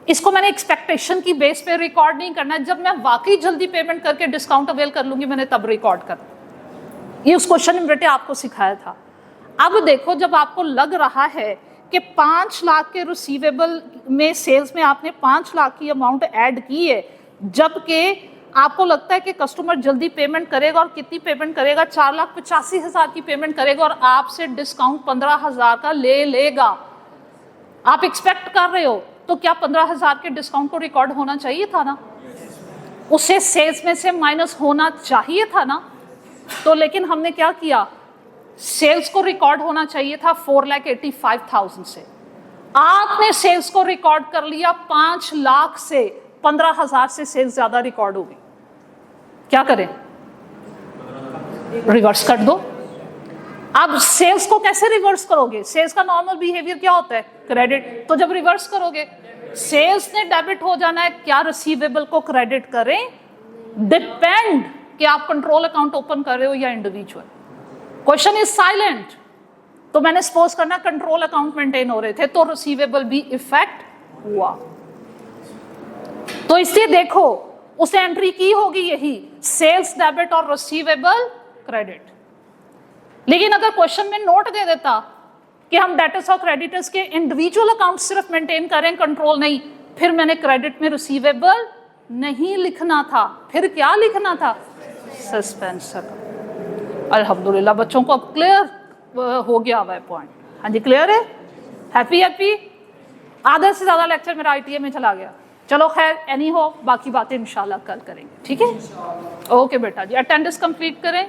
इसको मैंने एक्सपेक्टेशन की बेस पे रिकॉर्ड नहीं करना है, जब मैं वाकई जल्दी पेमेंट करके डिस्काउंट अवेल कर लूंगी मैंने तब रिकॉर्ड करना। ये उस क्वेश्चन में बेटे आपको सिखाया था। अब देखो, जब आपको लग रहा है कि 5 लाख के रिसीवेबल में सेल्स में आपने 5 लाख की अमाउंट ऐड की है, जबकि आपको लगता है कि कस्टमर जल्दी पेमेंट करेगा, और कितनी पेमेंट करेगा? 4,85,000 की पेमेंट करेगा और आपसे डिस्काउंट 15,000 का ले लेगा। आप एक्सपेक्ट कर रहे हो, तो क्या 15,000 के डिस्काउंट को रिकॉर्ड होना चाहिए था ना? उसे सेल्स में से माइनस होना चाहिए था ना? तो लेकिन हमने क्या किया, सेल्स को रिकॉर्ड होना चाहिए था 4,85,000 से, आपने सेल्स को रिकॉर्ड कर लिया 5 लाख से, 15,000 से सेल्स ज्यादा रिकॉर्ड होगी। क्या करें? रिवर्स कर दो। अब सेल्स को कैसे रिवर्स करोगे? सेल्स का नॉर्मल बिहेवियर क्या होता है? क्रेडिट। तो जब रिवर्स करोगे, सेल्स ने डेबिट हो जाना है, क्या रिसीवेबल को क्रेडिट करें? डिपेंड कि आप कंट्रोल अकाउंट ओपन कर रहे हो या इंडिविजुअल। क्वेश्चन इज साइलेंट, तो मैंने सपोज करना कंट्रोल अकाउंट मेंटेन हो रहे थे तो रिसीवेबल भी इफेक्ट हुआ। तो इसलिए देखो, उसे एंट्री की होगी यही, सेल्स डेबिट और रिसीवेबल क्रेडिट। लेकिन अगर क्वेश्चन में नोट दे देता कि हम डेटर्स और क्रेडिटर्स के इंडिविजुअल अकाउंट सिर्फ मेंटेन करें, कंट्रोल नहीं, फिर मैंने क्रेडिट में रिसीवेबल नहीं लिखना था, फिर क्या लिखना था? Suspense account. अल्हम्दुलिल्लाह बच्चों को अब क्लियर हो गया हुआ है पॉइंट। हाँ जी, क्लियर है? Happy happy? आधे से ज्यादा लेक्चर मेरा आईटीए में चला गया। चलो खैर, एनी हो, बाकी बातें इंशाल्लाह कल करेंगे, ठीक है? ओके बेटा जी, अटेंडेंस कंप्लीट करें।